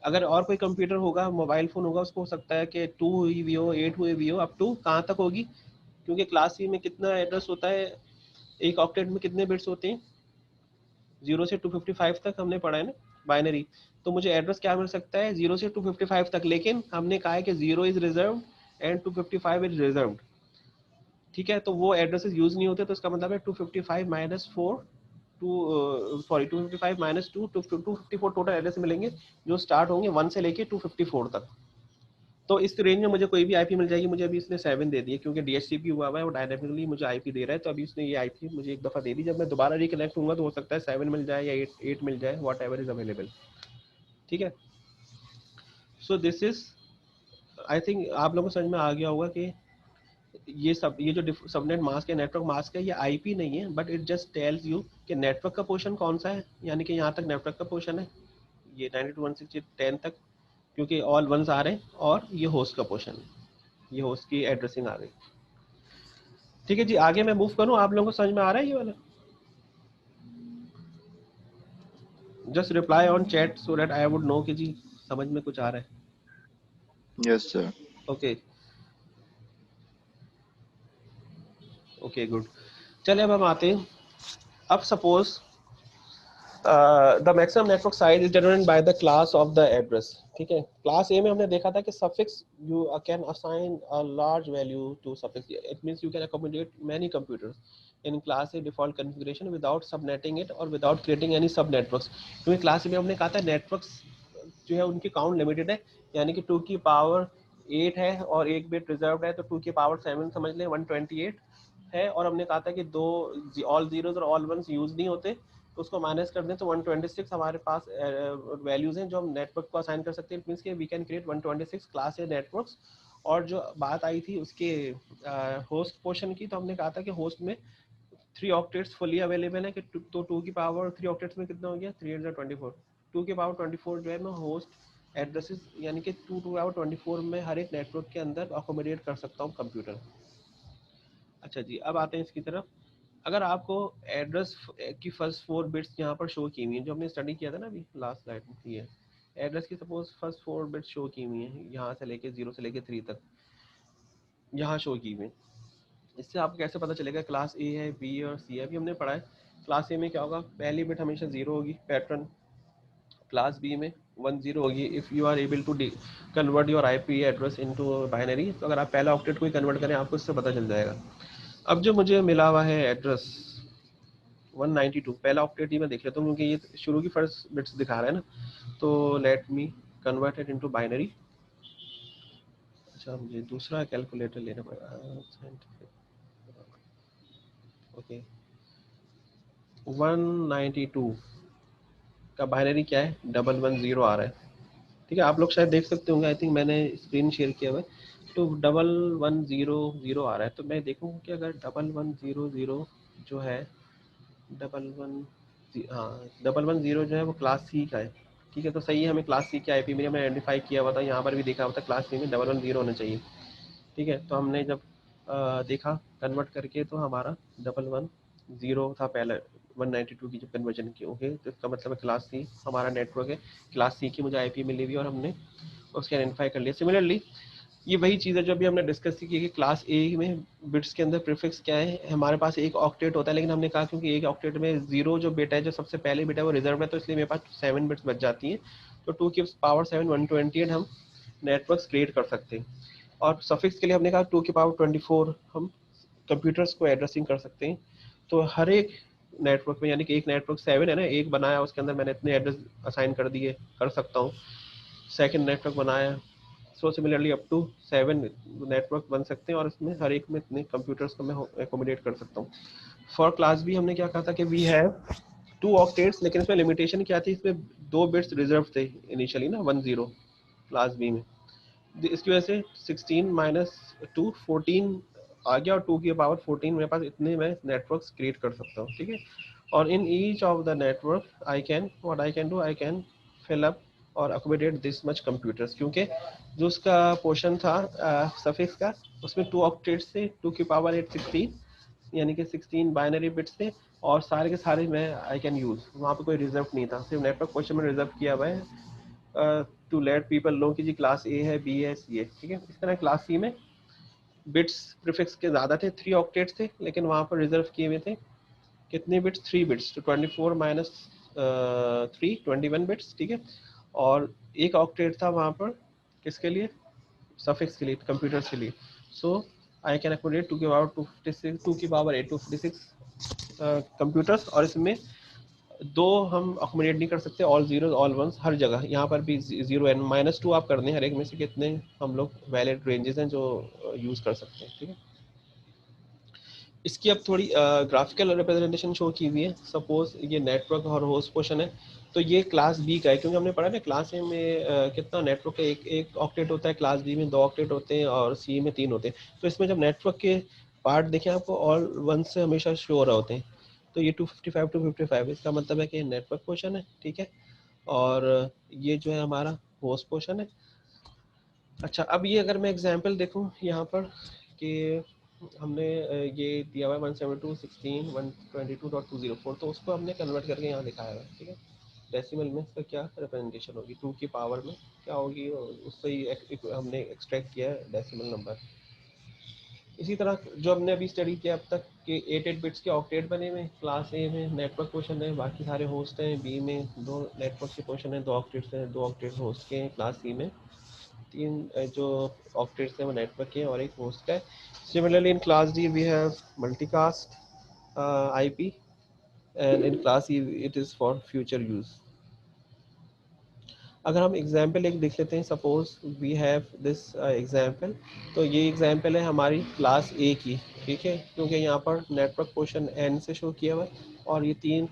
अगर और कोई कंप्यूटर होगा, मोबाइल फोन होगा, उसको हो सकता है कि 2 हुई भी हो, 8 हुई भी हो, अप टू कहाँ तक होगी, क्योंकि क्लास सी में कितना एड्रेस होता है, एक ऑक्टेट में कितने बिट्स होते हैं, 0 से 255 तक हमने पढ़ा है ना बाइनरी। तो मुझे एड्रेस क्या मिल सकता है 0 से 255 तक, लेकिन हमने कहा है कि 0 is reserved and 255 is reserved, ठीक है। तो वो एड्रेसेस यूज नहीं होते, तो इसका मतलब है 255 माइनस 4 255 माइनस 2 254 टोटल एड्रेस मिलेंगे जो स्टार्ट होंगे 1 से लेके 254 तक। तो इस रेंज में मुझे कोई भी आईपी मिल जाएगी। मुझे अभी इसने 7 दे दिए क्योंकि डीएचसीपी हुआ हुआ है, वो डायनेमिकली मुझे आईपी दे रहा है। तो अभी इसने ये आईपी मुझे एक दफ़ा दे दी, जब मैं दोबारा रिकनेक्ट होऊंगा तो हो सकता है 7 मिल जाए या 8 मिल जाए, वॉट एवर इज अवेलेबल, ठीक है। So this is, I think आप लोगों को समझ में आ गया होगा कि ये जो सबनेट मास्क है, नेटवर्क मास्क है, ये आईपी नहीं है, but it just tells you कि नेटवर्क का पोर्शन कौन सा है, यानी कि यहाँ तक नेटवर्क का पोर्शन है, ये 92.168.10 तक, क्योंकि ऑल वंस आ रहे हैं, और ये होस्ट का पोर्शन है, ये होस्ट की एड्रेसिंग आ गई, ठीक है जी। आगे मैं मूव करूं, आप लोगों को समझ में आ रहा है ये वाला? Just reply on chat so that I would know कि जी समझ में कुछ आ रहा है। Yes sir. Okay okay good. चलिए अब हम आते हैं, अब suppose the maximum network size is determined by the class of the address, ठीक है। क्लास ए में हमने देखा था कि suffix you can assign a large value to suffix, it means you can accommodate many computers in class A default configuration without subnetting it और without creating any सब networks. क्योंकि क्लास ए में हमने कहा था नेटवर्क्स जो है उनकी काउंट लिमिटेड है, यानी कि 2 की पावर 8 है और एक बिट रिजर्व्ड है, तो 2 की पावर 7 समझ लें 128 है। और हमने कहा था कि दो ऑल जीरोज और ऑल वंस यूज नहीं होते, तो उसको माइनस कर दें तो 126 हमारे पास वैल्यूज हैं जो हम नेटवर्क को असाइन कर सकते हैं। इट मींस कि we can create 126 class A networks. और जो बात आई थी उसके होस्ट पोर्शन की, तो हमने कहा था कि होस्ट में 3 ऑक्टेट्स फुली अवेलेबल है कि तो 2 की पावर 3 ऑक्टेट्स में कितना हो गया 3 8 24, 2 की पावर 24 जो है मैं होस्ट एड्रेसेस यानी कि 2 टू पावर 24 में हर एक नेटवर्क के अंदर अकोमोडेट कर सकता हूँ कंप्यूटर। अच्छा जी, अब आते हैं इसकी तरफ। अगर आपको एड्रेस की फर्स्ट 4 बिट्स यहाँ पर शो की हुई हैं, जो हमने स्टडी किया था ना अभी लास्ट स्लाइड में, ये एड्रेस की सपोज फर्स्ट 4 बिट्स शो की हुई हैं, यहाँ से लेके 0 से लेके 3 तक यहाँ शो की हुई हैं। इससे आपको कैसे पता चलेगा क्लास ए है, बी और सी है? अभी हमने पढ़ा है क्लास ए में क्या होगा, पहली बिट हमेशा 0 होगी पैटर्न, क्लास बी में 10 होगी। If you are able to convert your IP address into binary, तो अगर आप पहला ऑक्टेट को ही कन्वर्ट करें आपको इससे पता चल जाएगा। अब जो मुझे मिला हुआ है एड्रेस 192, पहला ऑक्टेट ही मैं देख लेता हूँ क्योंकि ये शुरू की फर्स्ट बिट्स दिखा रहा है ना, तो let me convert it into binary. अच्छा, मुझे दूसरा कैलकुलेटर लेना पड़ेगा। ओके, 192 का बाइनरी क्या है 110 आ रहा है, ठीक है। आप लोग शायद देख सकते होंगे, आई थिंक मैंने स्क्रीन शेयर किया हुआ है, तो 1100 आ रहा है। तो मैं देखूँ कि अगर 1100 जो है 11, हाँ 110 जो है वो क्लास सी का है, ठीक है। तो सही है, हमें क्लास सी की आईपी हमने आइडेंटिफाई किया हुआ था, यहाँ पर भी देखा हुआ था क्लास सी में 110 होना चाहिए, ठीक है। तो हमने जब देखा कन्वर्ट करके तो हमारा 11 0 था पहले 192 की जब कन्वर्जन की। ओके, तो इसका मतलब है क्लास सी हमारा नेटवर्क है, क्लास सी की मुझे आईपी मिली हुई और हमने उसके आइडेंटिफाई कर लिया। सिमिलरली ये वही चीज़ है जो अभी हमने डिस्कस की कि क्लास ए में बिट्स के अंदर प्रीफिक्स क्या है, हमारे पास एक ऑक्टेट होता है, लेकिन हमने कहा क्योंकि एक ऑक्टेट में 0 जो बिट है, जो सबसे पहले बिट है वो रिजर्व है, तो इसलिए मेरे पास 7 बिट्स बच जाती हैं। तो 2 की पावर 7 128 हम नेटवर्क्स क्रिएट कर सकते हैं। और सफिक्स के लिए हमने कहा 2 की पावर 24 हम कंप्यूटर्स को एड्रेसिंग कर सकते हैं। तो हर एक नेटवर्क में, यानी कि एक नेटवर्क 7 है ना, एक बनाया उसके अंदर मैंने इतने एड्रेस असाइन कर दिए, कर सकता हूँ। सेकंड नेटवर्क बनाया, so similarly up to 7 network बन सकते हैं और इसमें हर एक में इतने कंप्यूटर्स को मैं एकोमोडेट कर सकता हूँ। फॉर क्लास बी हमने क्या कहा था कि वी हैव 2 ऑक्टेट्स, लेकिन इसमें लिमिटेशन क्या थी, इसमें 2 बिट्स रिजर्व थे इनिशियली ना, 10 क्लास बी में। इसकी वजह से 16 माइनस 2 14 आ गया और 2 की पावर 14 मेरे पास इतने मैं नेटवर्क्स क्रिएट कर सकता हूँ, ठीक है। और in each of the network I can what I can do, I can fill up और अकोमोडेट दिस मच कंप्यूटर्स, क्योंकि जो उसका पोर्शन था सफिक्स का, उसमें 2 ऑक्टेट्स थे, 2 की पावर 8 16, यानी कि 16 बाइनरी बिट्स थे और सारे के सारे मैं आई कैन यूज़, वहाँ पे कोई रिजर्व नहीं था, सिर्फ नेटवर्क पोर्शन में रिजर्व किया हुआ है टू लेट पीपल नो कि जी क्लास ए है, बी है, सी है, ठीक है। इस तरह क्लास सी में बिट्स प्रीफिक्स के ज़्यादा थे, 3 ऑक्टेट्स थे, लेकिन वहाँ पर रिजर्व किए हुए थे कितने बिट्स, 3 बिट्स, तो 24 माइनस 3 21 बिट्स, ठीक है। और एक ऑक्टेट था वहाँ पर किसके लिए, सफिक्स के लिए, कंप्यूटर्स के लिए। सो आई कैन अकोमोडेट 2 की पावर 256 2 की पावर 8 256 कंप्यूटर्स, और इसमें 2 हम अकोमोडेट नहीं कर सकते, ऑल जीरो ऑल वंस हर जगह, यहाँ पर भी 0 एंड -2 आप कर दें हर एक में से, कितने हम लोग वैलिड रेंजेस हैं जो यूज़ कर सकते हैं, ठीक है। इसकी अब थोड़ी ग्राफिकल रिप्रेजेंटेशन शो की हुई है। सपोज ये नेटवर्क और होस्ट पोर्शन है, तो ये क्लास बी का है, क्योंकि हमने पढ़ा ना क्लास ए में कितना नेटवर्क है, एक ऑक्टेट होता है, क्लास बी में 2 ऑक्टेट होते हैं और सी में 3 होते हैं। तो इसमें जब नेटवर्क के पार्ट देखें आपको ऑल वन से हमेशा शो हो रहे होते हैं, तो ये 255 255 इसका मतलब है कि नेटवर्क पोर्शन है, ठीक है। और ये जो है हमारा होस्ट पोर्शन है। अच्छा, अब ये अगर मैं एग्जांपल देखूं यहाँ पर कि हमने ये दिया हुआ है 172.16.122.204, तो उसको हमने कन्वर्ट करके यहाँ दिखाया हुआ है, ठीक है। डेसिमल में इसका क्या रिप्रेजेंटेशन होगी, 2 की पावर में क्या होगी, उससे ही हमने एक्सट्रैक्ट किया है डेसिमल नंबर। इसी तरह जो हमने अभी स्टडी किया अब तक कि 8 बिट्स के ऑक्टेट बने हुए, क्लास ए में नेटवर्क पोर्शन है, बाकी सारे होस्ट हैं, बी में 2 नेटवर्क के पोर्शन है, 2 ऑक्टेट्स हैं, 2 ऑक्टेट्स होस्ट के हैं, क्लास सी में 3 जो ऑक्टेट्स हैं वो नेटवर्क के हैं और एक होस्ट का है। Similarly in class D we have multicast IP and in class E it is for future use. अगर हम एग्जाम्पल एक देख लेते हैं, suppose we have this example, तो ये एग्जाम्पल है हमारी क्लास ए की, ठीक है, क्योंकि यहाँ पर नेटवर्क पोर्शन एन से शो किया हुआ है और ये 3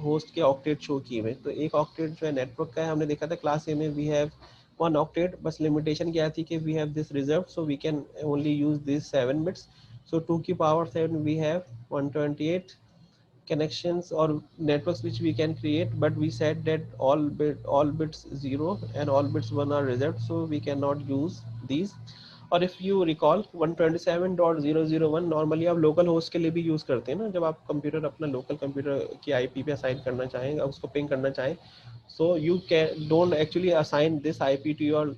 होस्ट के ऑक्टेट शो किए हुए हैं। तो एक ऑक्टेट जो है नेटवर्क का है, हमने देखा था क्लास ए में वी हैव 1 ऑक्टेट, बस लिमिटेशन क्या थी कि we have this reserve, so we can only use this 7 bits. So 2 की power 7 we have 128 connections or networks which we can create, but we said that all bits 0 and all bits 1 are reserved, so we cannot use these. और if you recall 127.001 normally आप local host के लिए भी use करते हैं ना, जब आप कंप्यूटर अपना लोकल कंप्यूटर की आईपी पे असाइन करना चाहें, उसको पिंग करना चाहें, so you can don't actually assign this IP to your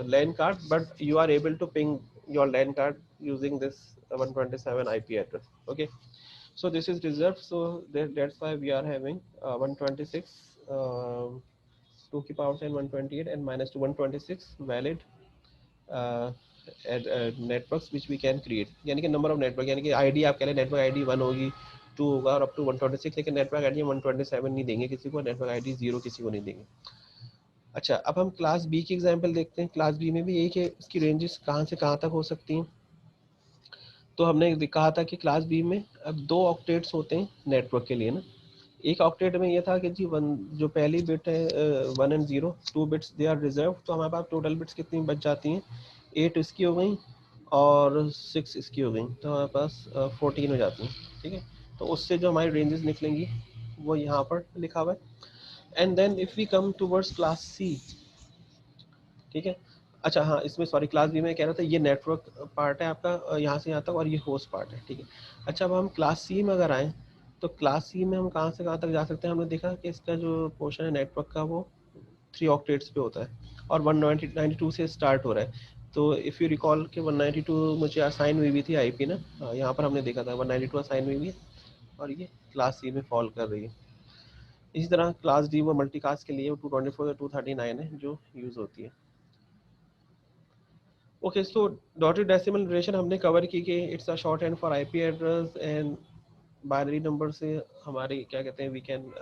LAN card, but you are able to ping your LAN card using this 127 IP address. Okay, so this is reserved, so that's why we are having 126 2 की power 10 128 and minus to 126 valid networks which we can create, यानी कि number of network, यानी कि ID आप कह लें network ID 1 होगी, 2 होगा और अप टू 126, लेकिन नेटवर्क आईडी 127 नहीं देंगे किसी को, नेटवर्क आईडी 0 किसी को नहीं देंगे। अच्छा, अब हम क्लास बी की एग्जांपल देखते हैं। क्लास बी में भी एक है, इसकी रेंजेस कहाँ से कहाँ तक हो सकती हैं। तो हमने कहा था कि क्लास बी में अब 2 ऑक्टेट्स होते हैं नेटवर्क के लिए ना। एक ऑक्टेट में ये था कि जी जो पहली बिट है 1 and 0 2 bits they are reserve, तो हमारे पास टोटल बिट्स कितनी बच जाती हैं, 8 इसकी हो गई और 6 इसकी हो गई, तो हमारे पास 14 हो जाती हैं, ठीक है। तो उससे जो हमारी रेंजेस निकलेंगी वो यहाँ पर लिखा हुआ है। And then if we come towards class C, ठीक है। अच्छा हाँ, इसमें सॉरी क्लास बी में कह रहा था, ये नेटवर्क पार्ट है आपका यहाँ से यहाँ तक और ये होस्ट पार्ट है, ठीक है। अच्छा, अब हम क्लास सी में अगर आएँ तो क्लास सी में हम कहाँ से कहाँ तक जा सकते हैं? हमने देखा कि इसका जो पोर्शन है नेटवर्क का वो 3 ऑक्टेट्स पे होता है और 192 से स्टार्ट हो रहा है। तो इफ़ यू रिकॉल कि 192 मुझे असाइन हुई थी आईपी ना, यहाँ पर हमने देखा था 192 असाइन हुई है और ये क्लास सी में फॉल कर रही है। इसी तरह क्लास डी वो मल्टीकास्ट के लिए 224 और 239 है जो यूज़ होती है। Okay, so dotted decimal notation हमने कवर की कि it's a short hand for IP address and binary number से हमारे क्या कहते हैं, we can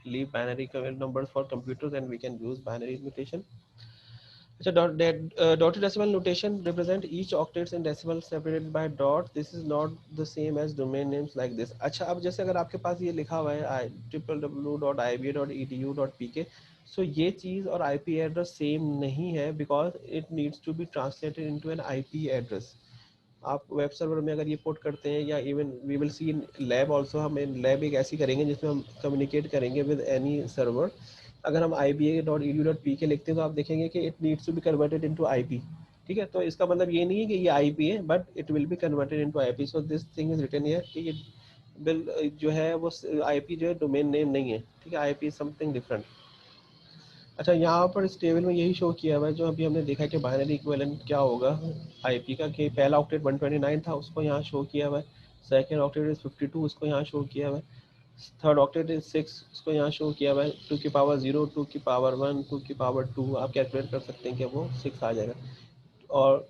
leave binary numbers for computers and we can use binary notation. अच्छा, dotted decimal notation represent each octets in decimal separated by dot. This is not the same as domain names like this. अच्छा, अब जैसे अगर आपके पास ये लिखा हुआ है www.iba.edu.pk, सो ये चीज़ और IP एड्रेस सेम नहीं है because it needs to be translated into an IP एड्रेस। आप वेब सर्वर में अगर ये पोर्ट करते हैं या even we will see in lab also, हम लैब एक ऐसी करेंगे जिसमें हम कम्युनिकेट करेंगे विद एनी सर्वर। अगर हम iba.edu.pk लिखते हैं तो आप देखेंगे कि it needs to be converted into IP। ठीक है, तो इसका मतलब ये नहीं है कि ये IP है but it will be converted into IP। So this thing is written here कि ये बिल जो है वो IP जो है डोमेन नेम नहीं है। ठीक है, IP इज समथिंग डिफरेंट। अच्छा, यहाँ पर इस टेबल में यही शो किया हुआ है जो अभी हमने देखा है कि बाइनरी इक्विवेलेंट क्या होगा आईपी का, कि पहला ऑक्टेट 129 था उसको यहाँ शो किया हुआ है, सेकंड ऑक्टेट इज 52 उसको यहाँ शो किया हुआ है, थर्ड ऑक्टेट इज 6 उसको यहाँ शो किया हुआ है, 2 की पावर 0, 2 की पावर 1, 2 की पावर 2 आप कैलकुलेट कर सकते हैं कि वो 6 आ जाएगा, और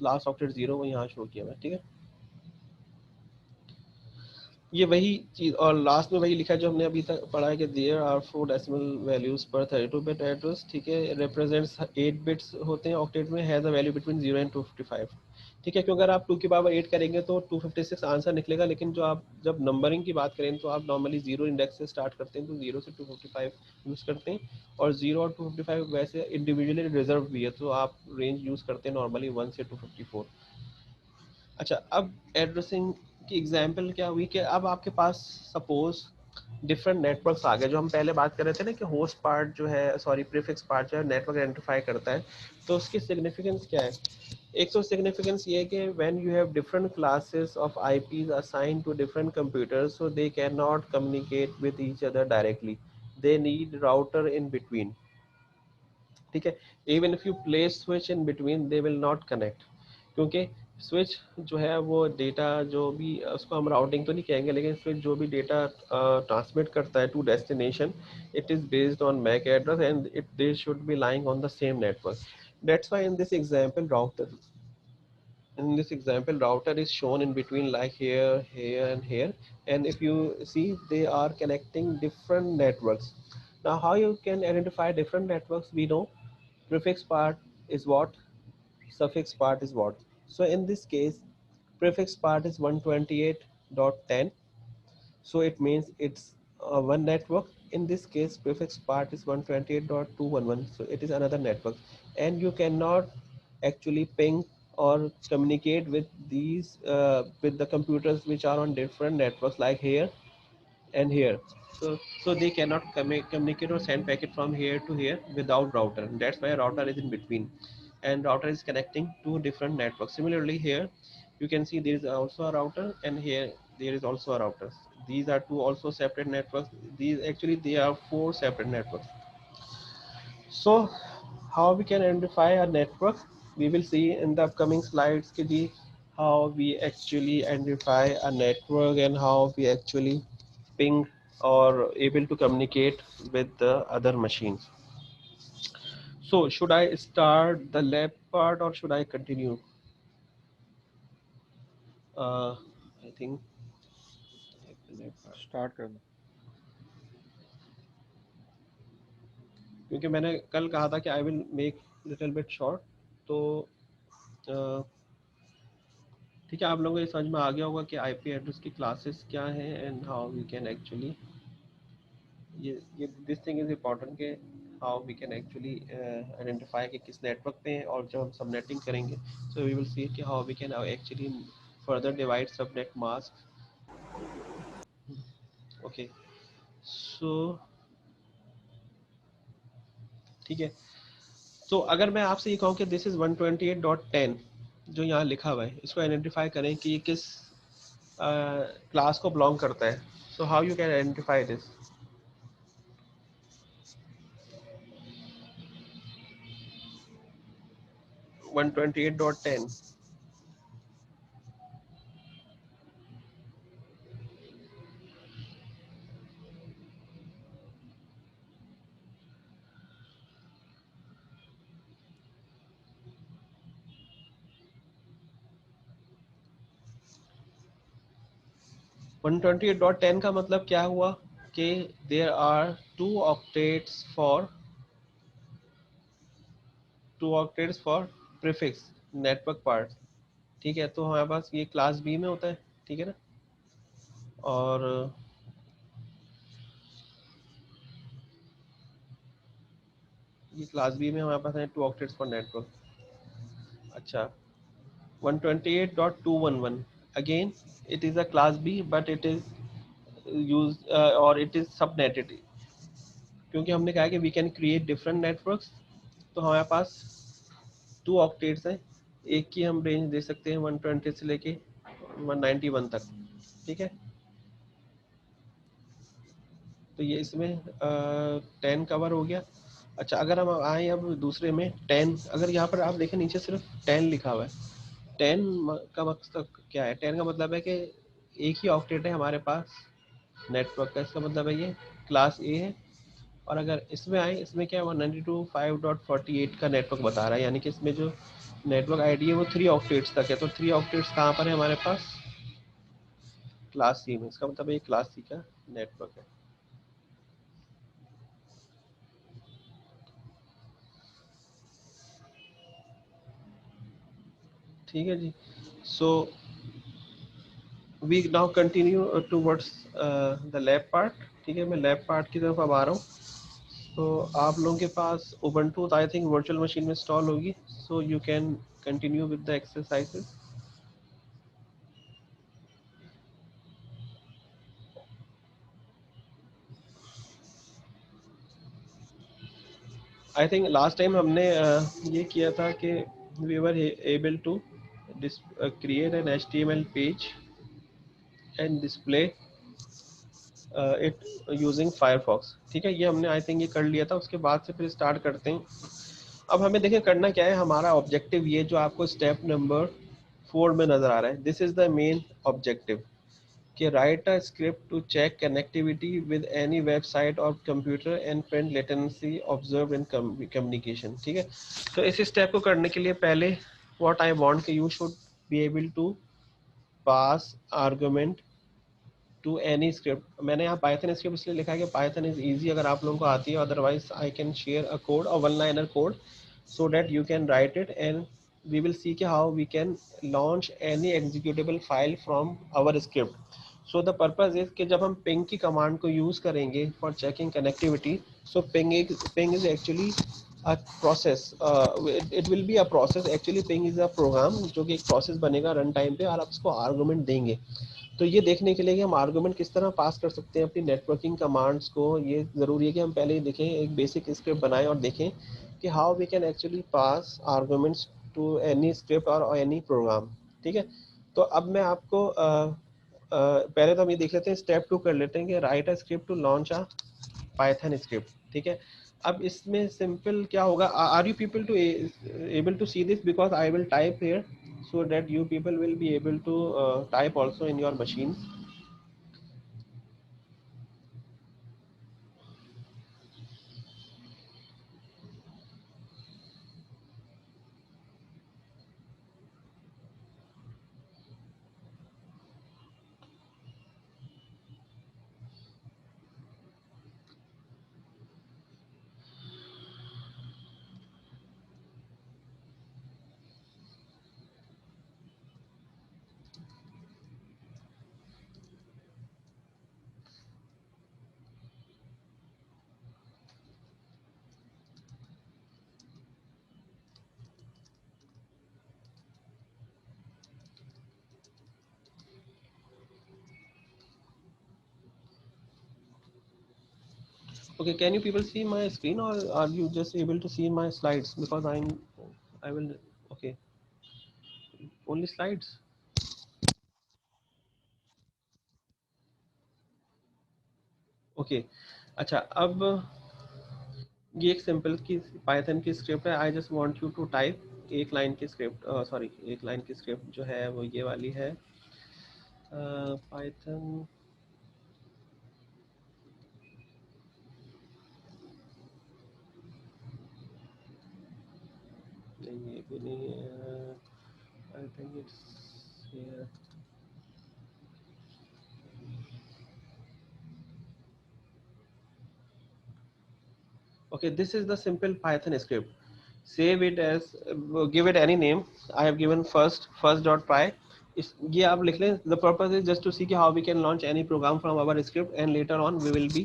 लास्ट ऑक्टेट 0 वो यहाँ शो किया हुआ है। ठीक है, ये वही चीज, और लास्ट में वही लिखा है जो हमने अभी तक पढ़ा है कि देयर आर 4 डेसिमल वैल्यूज पर 32 बिट एड्रेस। ठीक है, रिप्रेजेंट्स 8 बिट्स होते हैं ऑक्टेट में, has a value between 0 and 255। ठीक है, क्योंकि अगर आप 2 की पावर 8 करेंगे तो 256 आंसर निकलेगा, लेकिन जो आप जब नंबरिंग की बात करें तो आप नॉर्मली 0 इंडेक्स से स्टार्ट करते हैं, तो 0 से 255 यूज़ करते हैं, और 0 और 255 वैसे इंडिविजुअली रिजर्व भी है तो आप रेंज यूज़ करते हैं नॉर्मली 1 से 254। अच्छा, अब एड्रेसिंग की एग्जांपल क्या हुई कि अब आपके पास सपोज डिफरेंट नेटवर्क्स आ गए, जो हम पहले बात कर रहे थे ना कि होस्ट पार्ट जो है, सॉरी प्रीफिक्स पार्ट जो है नेटवर्क आइडेंटिफाई करता है, तो उसकी सिग्निफिकेंस क्या है? एक तो सिग्निफिकेंस ये है कि when you have different classes of IPs assigned to different computers, so they can not communicate with each other directly, they need router in between. ठीक है, even if you place switch in between they will not connect, क्योंकि switch जो है वो data जो भी, उसको हम राउटिंग तो नहीं कहेंगे, लेकिन स्विच जो भी डेटा ट्रांसमिट करता है to destination, it is based on MAC address and it they should be lying on the same network. That's why in this example router is shown in between, like here, here and here, and if you see they are connecting different networks. Now how you can identify different networks? We know prefix part is what, suffix part is what. So in this case prefix part is 128.10, so it means it's one network. In this case prefix part is 128.211, so it is another network, and you cannot actually ping or communicate with these with the computers which are on different networks, like here and here. So they cannot communicate or send packet from here to here without router. That's why router is in between, and router is connecting two different networks. Similarly here you can see there is also a router, and here there is also a router. These are two also separate networks. These actually they are 4 separate networks. So how we can identify a network, we will see in the upcoming slides कि जी how we actually identify a network and how we actually ping or able to communicate with the other machines. So should I start the lab part or should I continue? I think lab part. Start कर दो। क्योंकि मैंने कल कहा था कि I will make little bit short, तो ठीक है, आप लोगों को ये समझ में आ गया होगा कि आईपी एड्रेस की क्लासेस क्या हैं and how we can actually, ये दिस थिंग इज इम्पोर्टेंट कि how we can actually identify कि किस नेटवर्क पे हैं, और जब हम सबनेटिंग करेंगे सो वी विल सी कि how we can actually further divide subnet mask. Okay, so ठीक है, तो अगर मैं आपसे ये कहूँ कि दिस इज 128.10 जो यहाँ लिखा हुआ है, इसको आइडेंटिफाई करें कि ये किस क्लास को बिलोंग करता है. So how you can identify this? One 128.10. One 128.10 का मतलब क्या हुआ कि there are two octets for prefix network part. ठीक है, तो हमारे पास ये क्लास बी में होता है. ठीक है ना. और ये क्लास बी में हमारे पास है 2 ऑक्टेट्स फॉर नेटवर्क. अच्छा, 128.211 again it is a class B but it is used or it is subnetted, क्योंकि हमने कहा कि we can create different networks. तो हमारे पास 2 ऑक्टेट्स हैं. एक की हम रेंज दे सकते हैं 120 से लेके 191 तक. ठीक है, तो ये इसमें 10 कवर हो गया. अच्छा, अगर हम आए अब दूसरे में 10, अगर यहाँ पर आप देखें नीचे सिर्फ 10 लिखा हुआ है. 10 का मकसद क्या है? 10 का मतलब है कि एक ही ऑक्टेट है हमारे पास नेटवर्क का. इसका मतलब है ये क्लास ए है. और अगर इसमें आए, इसमें क्या है 192.5.48 का नेटवर्क बता रहा है, यानी कि इसमें जो नेटवर्क आईडी है वो 3 ऑक्टेट्स तक है. तो 3 ऑक्टेट्स कहाँ पर है हमारे पास? क्लास सी में. इसका मतलब ये क्लास सी का नेटवर्क है. ठीक है जी. So we now continue towards the lab part. ठीक है, मैं लैब पार्ट की तरफ अब आ रहा हूँ. तो आप लोगों के पास Ubuntu I think virtual machine में इंस्टॉल होगी. So you can continue with the exercises. I think last time हमने ये किया था कि we were able to create an HTML page and display it using Firefox. ठीक है, ये हमने आई थिंक ये कर लिया था. उसके बाद से फिर स्टार्ट करते हैं. अब हमें देखें करना क्या है. हमारा ऑब्जेक्टिव ये जो आपको स्टेप नंबर 4 में नजर आ रहा है, this is the main objective, कि write a script to check connectivity with any website और computer and print latency observe in communication. ठीक है, तो इस स्टेप को करने के लिए पहले व्हाट आई वांट कि you should be able to pass argument to any script. मैंने यहाँ पाइथन स्क्रिप्ट इसलिए लिखा है कि पाइथन इज इजी अगर आप लोगों को आती है. Otherwise I can share a code, a one liner code, so that you can write it and we will see how we can launch any executable file from our script. So the purpose is कि जब हम ping की command को use करेंगे for checking connectivity, so ping is actually a process. It will be a process. Actually ping is a program जो कि एक process बनेगा run time पे, और आप उसको argument देंगे. तो ये देखने के लिए कि हम आर्गुमेंट किस तरह पास कर सकते हैं अपनी नेटवर्किंग कमांड्स को, ये ज़रूरी है कि हम पहले देखें, एक बेसिक स्क्रिप्ट बनाएं और देखें कि how we can actually pass arguments to any script और एनी प्रोग्राम. ठीक है, तो अब मैं आपको पहले तो हम ये देख लेते हैं, स्टेप 2 कर लेते हैं कि write a script to launch a Python script. ठीक है, अब इसमें सिंपल क्या होगा. Are you people to able to see this? Because I will type here so that you people will be able to type also in your machines. Okay, can you people see my screen, or are you just able to see my slides? Because I will. Okay, only slides. Okay अच्छा, अब ये एक simple की Python की script है। I just want you to type एक line की script, sorry एक लाइन की स्क्रिप्ट जो है वो ये वाली है। पाइथन नहीं, ये भी नहीं है। I think it's here. Okay, this is the simple Python script. Save it as, give it any name. I have given first.py. ये आप लिख लें. The purpose is just to see how we can launch any program from our script, and later on we will be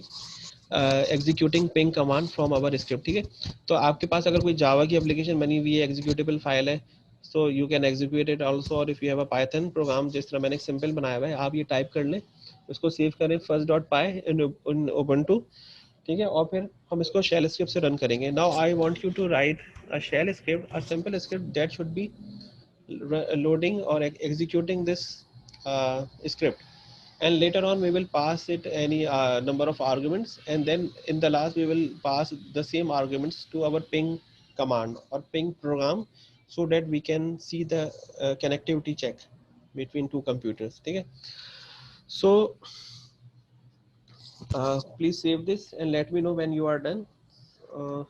executing ping command from our script. ठीक है, तो आपके पास अगर कोई जावा की एप्लीकेशन बनी हुई है, एग्जीक्यूटेबल फाइल है, so you can execute it also, और if you have a Python program जिस तरह मैंने सिंपल बनाया हुआ है, आप ये टाइप कर लें, उसको सेव करें first.py in Ubuntu. ठीक है, और फिर हम इसको शेल स्क्रिप्ट से रन करेंगे. Now I want you to write a shell script, a simple script that should be loading or executing this script, and later on we will pass it any number of arguments, and then in the last we will pass the same arguments to our ping command or ping program, so that we can see the connectivity check between two computers. ठीक है, so please save this and let me know when you are done. uh,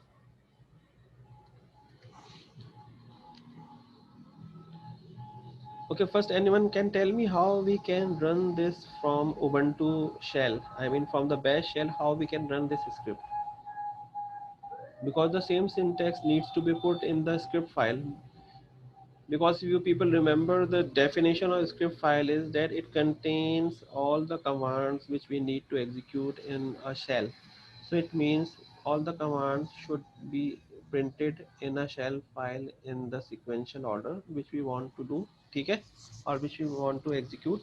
Okay, first anyone can tell me how we can run this from Ubuntu shell? I mean from the bash shell, how we can run this script? Because the same syntax needs to be put in the script file. Because if you people remember, the definition of script file is that it contains all the commands which we need to execute in a shell. So it means all the commands should be printed in a shell file in the sequential order which we want to do, okay, or which we want to execute.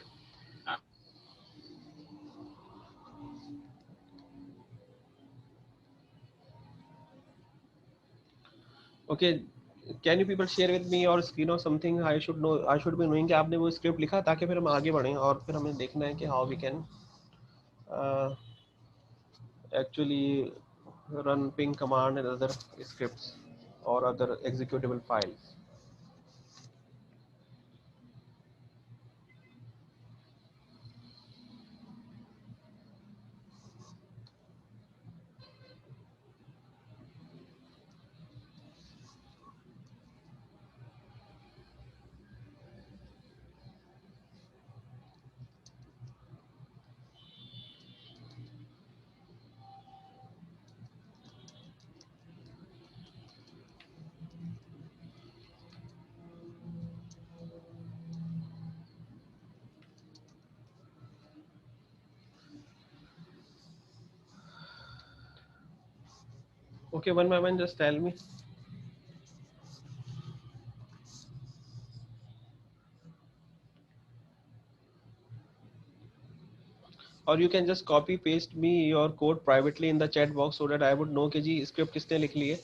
Okay, can you people share with me or screen or something? I should know, I should be knowing कि आपने वो script लिखा, ताकि फिर हम आगे बढ़ें और फिर हमें देखना है कि how we can actually run ping command and other scripts or other executable files. Okay, one by one, just tell me. Or you can just copy paste me your code privately in the chat box, so that I would know कि जी script किसने लिख ली है,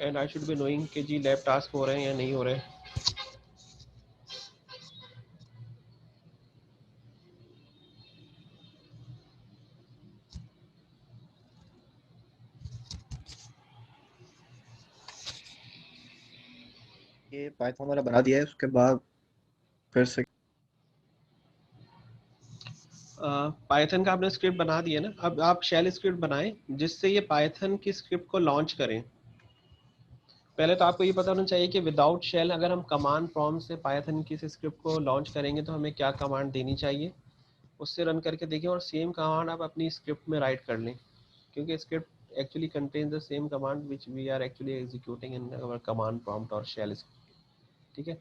and I should be knowing कि जी lab task हो रहे हैं या नहीं हो रहे हैं. ये पाइथन वाला बना दिया है, उसके बाद फिर से पाइथन का आपने स्क्रिप्ट बना दिया ना, अब आप शेल स्क्रिप्ट बनाएं जिससे ये पाइथन की स्क्रिप्ट को लॉन्च करें. पहले तो आपको ये पता होना चाहिए कि विदाउट शेल अगर हम कमांड प्रॉम्प्ट से पाइथन की स्क्रिप्ट को लॉन्च करेंगे तो हमें क्या कमांड देनी चाहिए, उससे रन करके देखिए, और सेम कमांड आप अपनी स्क्रिप्ट में राइट कर लें, क्योंकि script actually contain the same command which we are actually executing in our command prompt और शेल. ठीक है,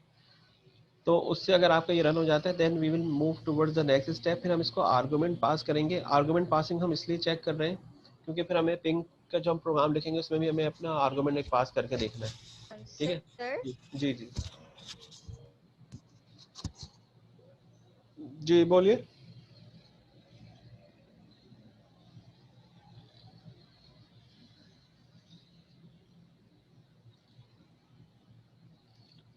तो उससे अगर आपका ये रन हो जाता है, then we will move towards the next step. फिर हम इसको आर्गुमेंट पास करेंगे. आर्गुमेंट पासिंग हम इसलिए चेक कर रहे हैं क्योंकि फिर हमें पिंग का जो हम प्रोग्राम लिखेंगे उसमें भी हमें अपना आर्गुमेंट एक पास करके देखना है. ठीक है सर जी जी जी बोलिए.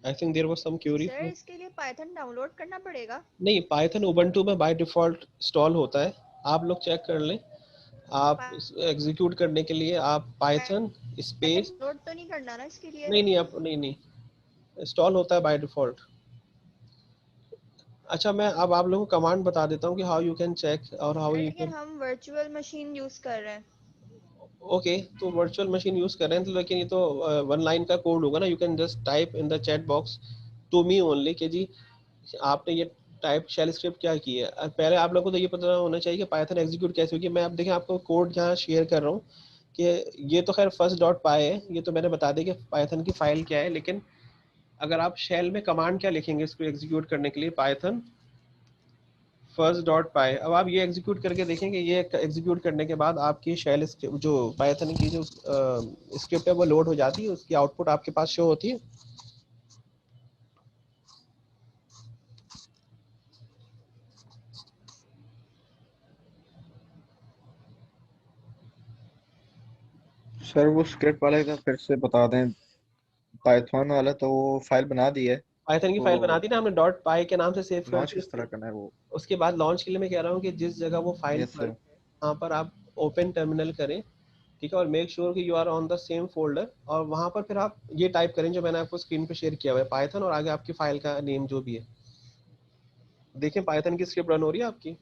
I think there was some query. Sir इसके लिए पाइथन डाउनलोड करना पड़ेगा? नहीं, पाइथन उबंटू में बाय डिफॉल्ट इंस्टॉल होता है. आप लोग चेक कर लें। आप एग्जीक्यूट करने के लिए आप पाइथन स्पेस, लोड तो नहीं करना ना इसके लिए? नहीं आप नहीं इंस्टॉल होता है बाय डिफॉल्ट। अच्छा मैं अब आप लोगों को कमांड बता देता हूँ कि हाउ यू कैन चेक और हाउ यू लेकिन कैन। हम वर्चुअल मशीन यूज कर रहे हैं। ओके तो वर्चुअल मशीन यूज कर रहे हैं तो, लेकिन ये तो वन लाइन का कोड होगा ना। You can just type in the chat box to me only कि जी आपने ये टाइप शेल स्क्रिप्ट क्या की है। पहले आप लोगों को तो ये पता होना चाहिए कि पाइथन एग्जीक्यूट कैसे होगी। मैं अब देखें आपको कोड यहाँ शेयर कर रहा हूँ कि ये तो खैर फर्स्ट डॉट पाई है, ये तो मैंने बता दिया कि पाइथन की फाइल क्या है। लेकिन अगर आप शेल में कमांड क्या लिखेंगे इसको एग्जीक्यूट करने के लिए, पाइथन फर्स्ट डॉट पाई। अब आप ये एग्जीक्यूट करके देखेंगे, ये एग्जीक्यूट करने के बाद आपकी शेल जो पाइथन की जो स्क्रिप्ट है वो लोड हो जाती है, उसकी आउटपुट आपके पास शो होती है। सर वो स्क्रिप्ट वाले का फिर से बता दें। पाइथन वाला तो वो फाइल बना दी है, पाइथन की वो फाइल बना दी ना हमने, डॉट पाई के नाम से सेव कर लॉन्च दी। किस तरह करना है वो? उसके बाद लॉन्च के लिए मैं कह रहा हूँ कि जिस जगह वो फाइल यस सर। वहाँ पर आप ओपन टर्मिनल करें, ठीक है, और मेक श्योर कि you are on the same folder. और वहाँ पर फिर आप ये टाइप करें जो मैंने आपको स्क्रीन पे शेयर किया हुआ है, पाइथन और आगे आपकी फाइल का नेम जो भी है। देखें पाइथन की स्क्रिप्ट रन हो रही है आपकी।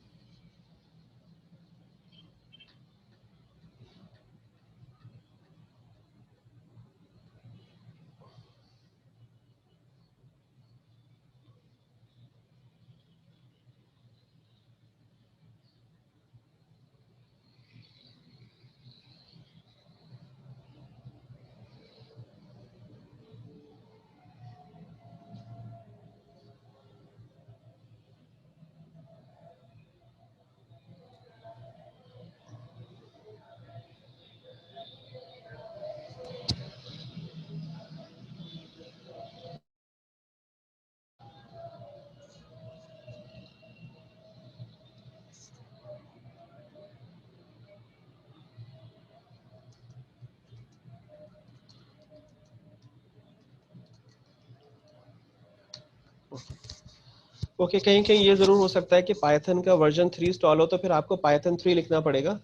ओके कहीं कहीं ये जरूर हो सकता है कि पाइथन का वर्जन 3 इंस्टॉल हो तो फिर आपको पाइथन 3 लिखना पड़ेगा,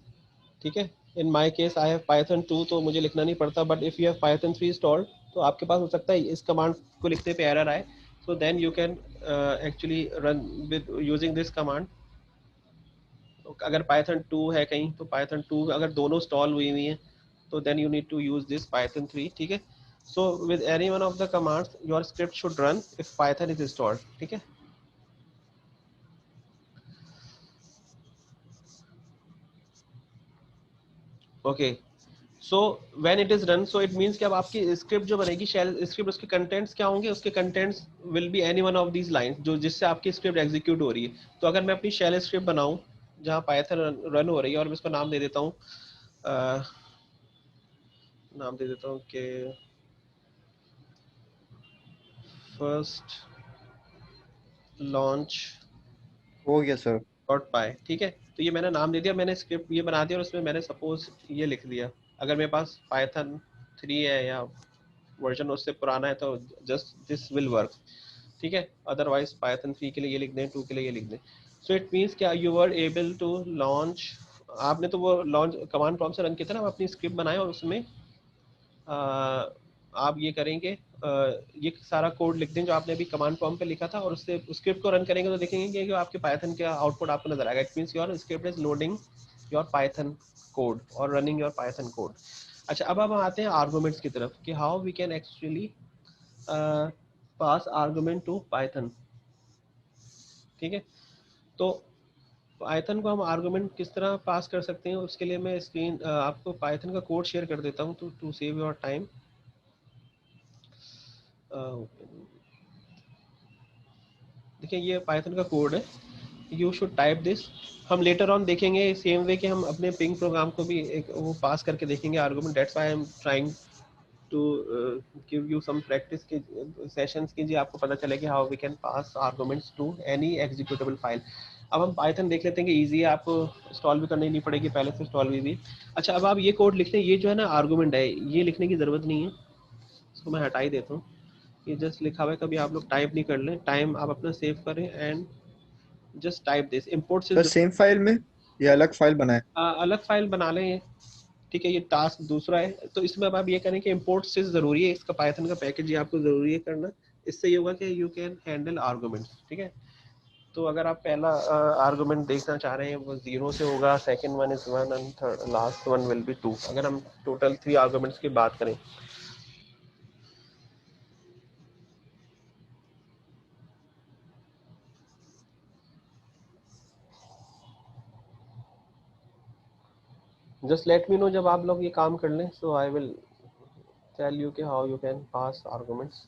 ठीक है। In my case I have Python 2 तो मुझे लिखना नहीं पड़ता, but if you have Python 3 installed तो आपके पास हो सकता है इस कमांड को लिखते पे एरर आए। So then you can actually run with using this command. अगर पाइथन 2 है कहीं तो पाइथन 2 अगर दोनों इंस्टॉल हुई हुई हैं तो then you need to use this Python 3, ठीक है। So with any one of the commands your script should run if Python is installed, ठीक है। Okay so when it is run so it means कि अब आपकी script जो बनेगी shell script, उसके कंटेंट्स क्या होंगे, उसके contents will be any one of these lines जो जिससे आपकी स्क्रिप्ट एग्जीक्यूट हो रही है। तो अगर मैं अपनी शेल स्क्रिप्ट बनाऊं जहां पाइथन रन हो रही है और मैं इसको नाम दे देता हूं, नाम दे देता हूं कि फर्स्ट लॉन्च हो गया सर। डॉट पाई, ठीक है। तो ये मैंने नाम दे दिया, मैंने स्क्रिप्ट ये बना दिया और उसमें मैंने सपोज ये लिख दिया। अगर मेरे पास पाइथन 3 है या वर्जन उससे पुराना है तो जस्ट दिस विल वर्क, ठीक है। अदरवाइज पाइथन 3 के लिए ये लिख दें, 2 के लिए ये लिख दें। सो इट मीन्स क्या you were able to launch, आपने तो वो लॉन्च कमांड प्रॉम्प्ट से रन किया था ना, आप अपनी स्क्रिप्ट बनाए और उसमें आप ये करेंगे, ये सारा कोड लिख दें जो आपने अभी कमांड प्रॉम्प्ट पे लिखा था और उससे स्क्रिप्ट को रन करेंगे तो देखेंगे कि आपके पाइथन का आउटपुट आपको नजर आएगा। It means your script is loading your Python code और रनिंग योर पाइथन कोड। अच्छा अब हम आते हैं आर्गुमेंट्स की तरफ कि how we can actually pass argument to Python, ठीक है। तो पाइथन को हम आर्गुमेंट किस तरह पास कर सकते हैं उसके लिए मैं स्क्रीन आपको पाइथन का कोड शेयर कर देता हूँ टू सेव योर टाइम। देखिए ये पाइथन का कोड है, यू शुड टाइप दिस। हम लेटर ऑन देखेंगे सेम वे कि हम अपने पिंग प्रोग्राम को भी एक वो पास करके देखेंगे argument. That's why I am trying to give you some practice के सेशंस की जी आपको पता चले कि how we can pass arguments to any executable file. अब हम पाइथन देख लेते हैं कि इजी है, आपको इंस्टॉल भी करनी नहीं पड़ेगी, पहले से इंस्टॉल हुई भी। अच्छा अब आप ये कोड लिखते हैं, ये जो है ना आर्गुमेंट है, ये लिखने की ज़रूरत नहीं है, इसको मैं हटा ही देता हूँ। ये जस्ट लिखा हुआ है, कभी आप लोग टाइप नहीं कर लें, टाइम आप अपना सेव करें and just type this. Import से सर सेम फाइल में? ये अलग फाइल बनाए? अलग फाइल बना लें ये, ठीक है। ये टास्क दूसरा है। तो इसमें अब आप ये करें कि इम्पोर्ट से ज़रूरी है, इसका पाइथन का पैकेज ये आपको ज़रूरी है करना। इससे ये होगा कि यू कैन हैंडल आर्गूमेंट्स, ठीक है। तो अगर आप पहला आर्गुमेंट देखना चाह रहे हैं वो 0 से होगा, second one is 1 and third last one will be 2। अगर हम टोटल 3 आर्गुमेंट्स की बात करें, जस्ट लेट मी नो जब आप लोग ये काम कर लें, सो आई विल टेल यू कि how you can pass arguments.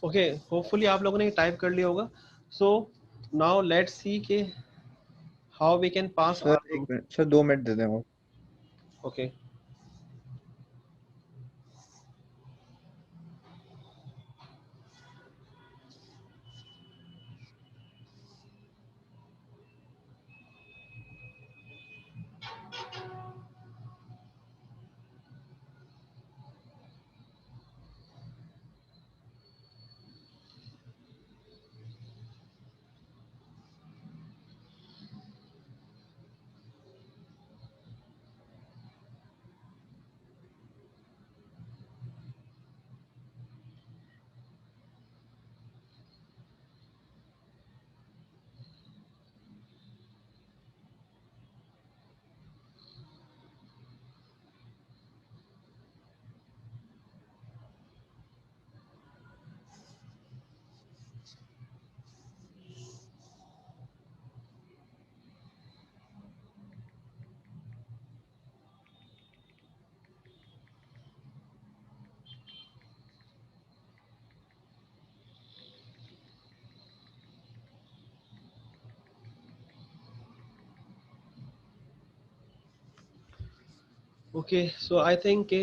Okay, hopefully आप लोगों ने टाइप कर लिया होगा। सो नाउ लेट्स सी के how we can pass sir एक आर्गुमेंट। मिनट सर, 2 मिनट दे दें और। Okay, okay, so I think के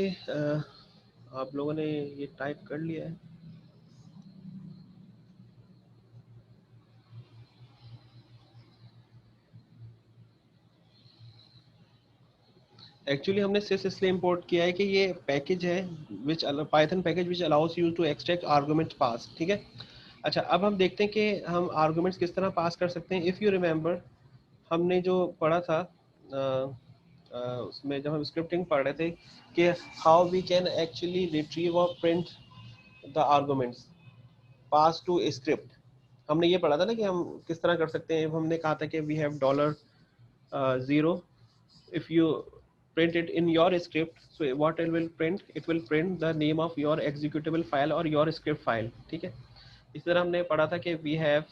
आप लोगों ने ये टाइप कर लिया है। एक्चुअली हमने सिर्फ इसलिए इंपोर्ट किया है कि ये पैकेज है which python package which allows you to extract argument pass, ठीक है। अच्छा, अब हम देखते हैं कि हम आर्गुमेंट्स किस तरह पास कर सकते हैं। इफ़ यू रिमेंबर, हमने जो पढ़ा था उसमें जब हम स्क्रिप्टिंग पढ़ रहे थे कि how we can actually retrieve और print the arguments pass to script. हमने ये पढ़ा था ना कि हम किस तरह कर सकते हैं। हमने कहा था कि we have $0। if you print it in your script, so what it will print, it will print the name of your executable file or your script file, ठीक है। इस तरह हमने पढ़ा था कि we have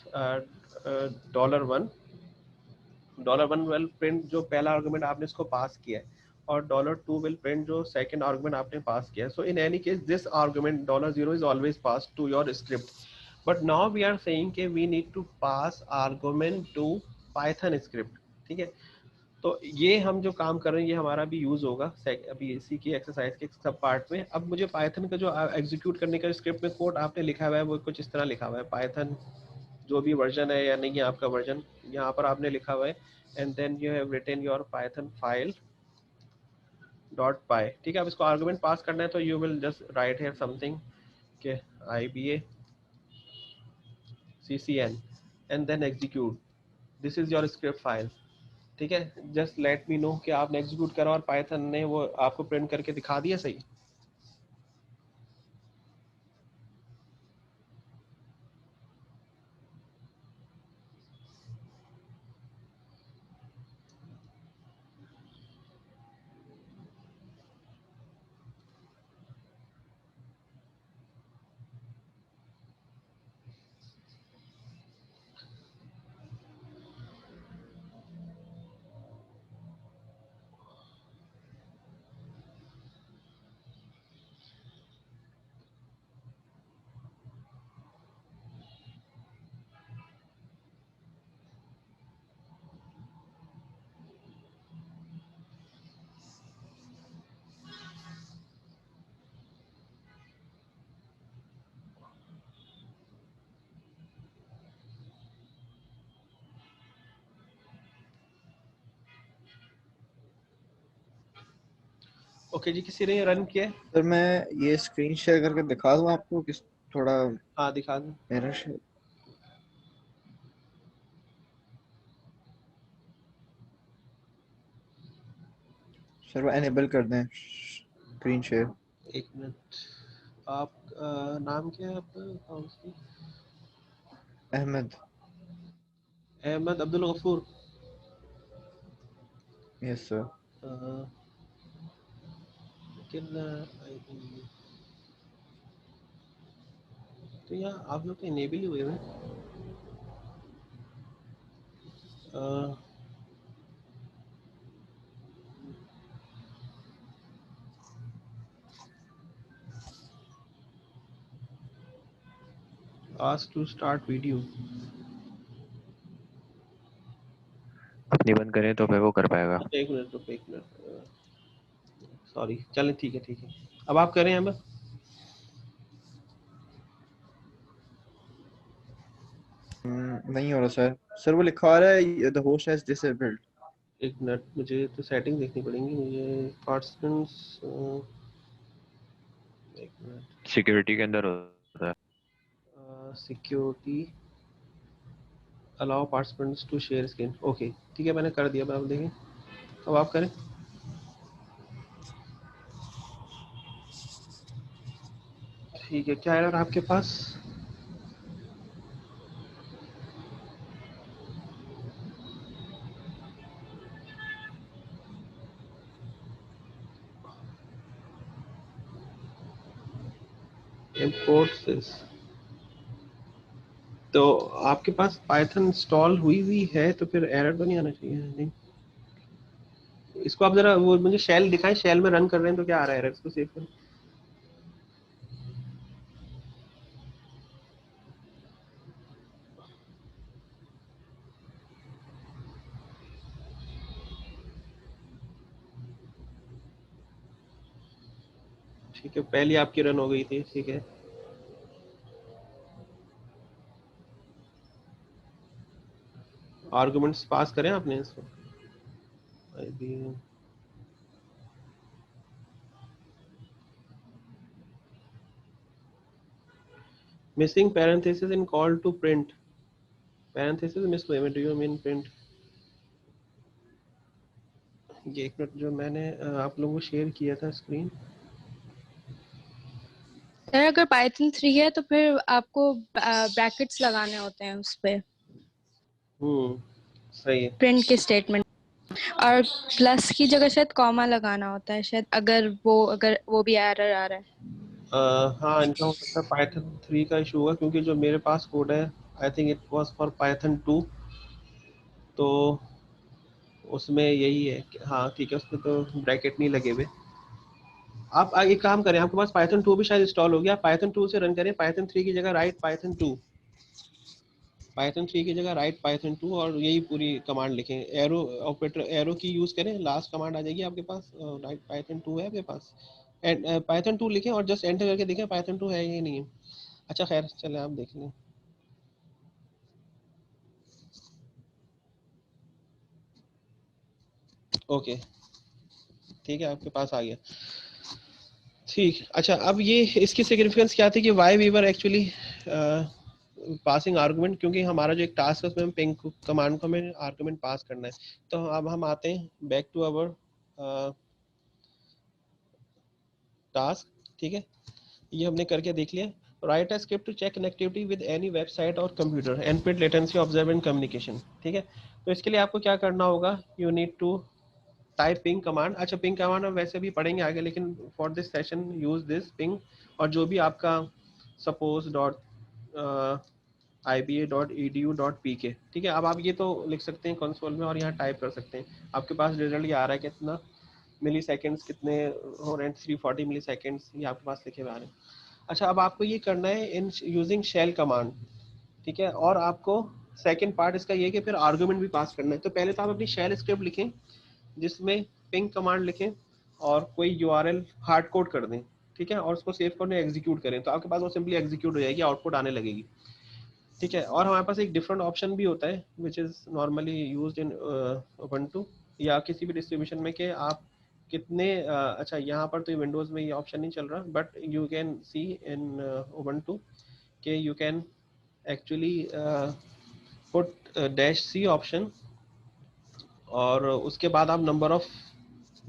$1 will print जो पहला आर्गुमेंट आपने इसको पास किया है, और $2 will print जो सेकंड आर्गुमेंट आपने पास किया है। so in any case this argument $0 is always passed to your script, but now we are saying कि we need to pass argument to python script, ठीक है। तो ये हम जो काम कर रहे हैं ये हमारा भी यूज होगा अभी इसी की एक्सरसाइज के सब पार्ट में। अब मुझे पाइथन का जो एग्जीक्यूट करने का स्क्रिप्ट में कोड आपने लिखा हुआ है वो कुछ इस तरह लिखा हुआ है। पाइथन जो भी वर्जन है या नहीं है आपका वर्जन, यहाँ पर आपने लिखा हुआ है and then you have written your python file dot py, ठीक है। अब इसको आर्गुमेंट पास करना है तो you will just write here something के IBA CCN and then execute. This is your script file. ठीक है, just let me know कि आपने execute करा और Python ने वो आपको print करके दिखा दिया सही. ओके जी, किसी ने रन किया है? सर मैं ये स्क्रीन शेयर करके दिखा दूं आपको किस थोड़ा हाँ दिखा दो. मेरा शेयर सर वो एनेबल कर दें स्क्रीन शेयर. एक मिनट. आप नाम क्या है आपका? कौन सी? अहमद. अहमद अब्दुल गफूर. Yes sir. लेकिन तो यहाँ आप लोग तो इनेबल ही हुए हैं. Ask to start video. अपनी बंद करें तो फिर वो कर पाएगा. एक मिनट रुको, एक मिनट. सॉरी, चलें ठीक है ठीक है. अब आप करें अहमद. नहीं हो रहा सर. सर वो लिखा आ रहा है द होस्ट हैज डिसेबल्ड. एक मिनट, मुझे तो सेटिंग देखनी पड़ेंगी. मुझे पार्टिसिपेंट्स. एक मिनट. सिक्योरिटी के अंदर होता है. Security allow participants to share screen. Okay ठीक है, मैंने कर दिया. अब आप देखें. अब आप करें. ठीक है, क्या एरर आपके पास? import this. तो आपके पास पाइथन इंस्टॉल हुई हुई है तो फिर एरर तो नहीं आना चाहिए. नहीं, इसको आप जरा वो मुझे शेल दिखाएं. शेल में रन कर रहे हैं तो क्या आ रहा है एरर? इसको सेव करें. ठीक है, पहली आपकी रन हो गई थी. ठीक है, आर्गुमेंट्स पास करें आपने इसको. Missing parenthesis in call to print. Parenthesis miss हुए में. Do you mean print? ये एक मिनट, जो मैंने आप लोगों को शेयर किया था स्क्रीन. सर अगर पाइथन 3 है तो फिर आपको ब्रैकेट्स लगाने होते हैं उस पे सही है. प्रिंट के स्टेटमेंट, और प्लस की जगह शायद कॉमा लगाना होता है शायद, अगर वो भी एरर आ रहा है. हाँ, इनका हो सकता है पाइथन 3 का इशू होगा, क्योंकि जो मेरे पास कोड है I think it was for Python 2. तो उसमें यही है कि हाँ ठीक है, उसमें तो ब्रैकेट नहीं लगे हुए. आप एक काम करें, आपके पास पाइथन 2 भी शायद इंस्टॉल हो गया. पाइथन 2 से रन करें. पाइथन 3 की जगह राइट पाइथन 2. पाइथन 3 की जगह राइट पाइथन 2 और यही पूरी कमांड लिखें. एरो ऑपरेटर, एरो की यूज़ करें. लास्ट कमांड आ जाएगी आपके पास. राइट पाइथन 2 है आपके पास. पाइथन 2 लिखें और जस्ट एंटर करके देखें पाइथन 2 है या नहीं है. अच्छा खैर, चले आप देख लें. ओके ठीक है, आपके पास आ गया. ठीक. अच्छा, अब ये इसकी सिग्निफिकेंस क्या थी कि why we were actually passing argument, क्योंकि हमारा जो एक टास्क है उसमें हम पिंग कमांड को हमें आर्गुमेंट पास करना है। तो अब हम आते हैं बैक टू अवर टास्क, ठीक है, ये हमने करके देख लिया। Write a script to check connectivity with any website और computer and fit latency observe in communication, ठीक है। तो इसके लिए आपको क्या करना होगा, you need to type ping command. अच्छा, पिंग कमांड हम वैसे भी पढ़ेंगे आगे, लेकिन for this session use this ping, और जो भी आपका सपोज डॉट iba.edu.pk, ठीक है। अब आप ये तो लिख सकते हैं कंसोल में और यहाँ टाइप कर सकते हैं, आपके पास रिजल्ट ये आ रहा है कितना मिली सेकेंड्स कितने हो रहे हैं, 340 मिली सेकेंड्स ये आपके पास लिखे हुए आ रहे हैं। अच्छा, अब आपको ये करना है इन यूजिंग शेल कमांड, ठीक है। और आपको सेकंड पार्ट इसका ये कि फिर आर्गुमेंट भी पास करना है। तो पहले तो आप अपनी शेल स्क्रिप्ट लिखें जिसमें पिंग कमांड लिखें और कोई यूआरएल हार्ड कोड कर दें, ठीक है, और उसको सेव करने एग्जीक्यूट करें, तो आपके पास वो सिंपली एग्जीक्यूट हो जाएगी, आउटपुट आने लगेगी, ठीक है। और हमारे पास एक डिफरेंट ऑप्शन भी होता है which is normally used in Ubuntu या किसी भी डिस्ट्रीब्यूशन में, कि आप कितने अच्छा, यहाँ पर तो विंडोज़ में ये ऑप्शन नहीं चल रहा, but you can see in Ubuntu कि you can actually put dash C option, और उसके बाद आप नंबर ऑफ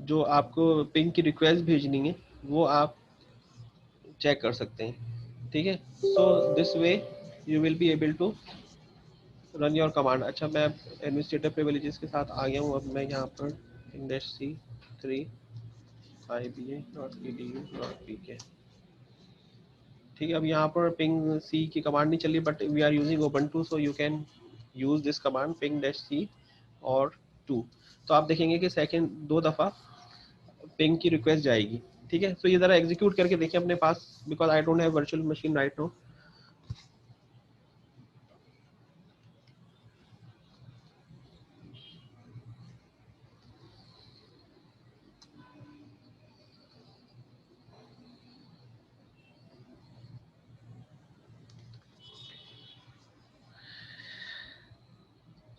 जो आपको पिंग की रिक्वेस्ट भेजनी है वो आप चेक कर सकते हैं, ठीक है। So this way you will be able to run your command. अच्छा, मैं एडमिनिस्ट्रेटर प्रिविलेजेस के साथ आ गया हूँ। अब मैं यहाँ पर -c3 iba.edu.pk, ठीक है। अब यहाँ पर पिंग सी की कमांड नहीं चल रही, but we are using Ubuntu, so you can use this command ping और 2। तो आप देखेंगे कि सेकंड 2 दफ़ा पिंग की रिक्वेस्ट जाएगी, ठीक है। तो ये ज़रा एग्जीक्यूट करके देखें अपने पास, because I don't have virtual machine right now.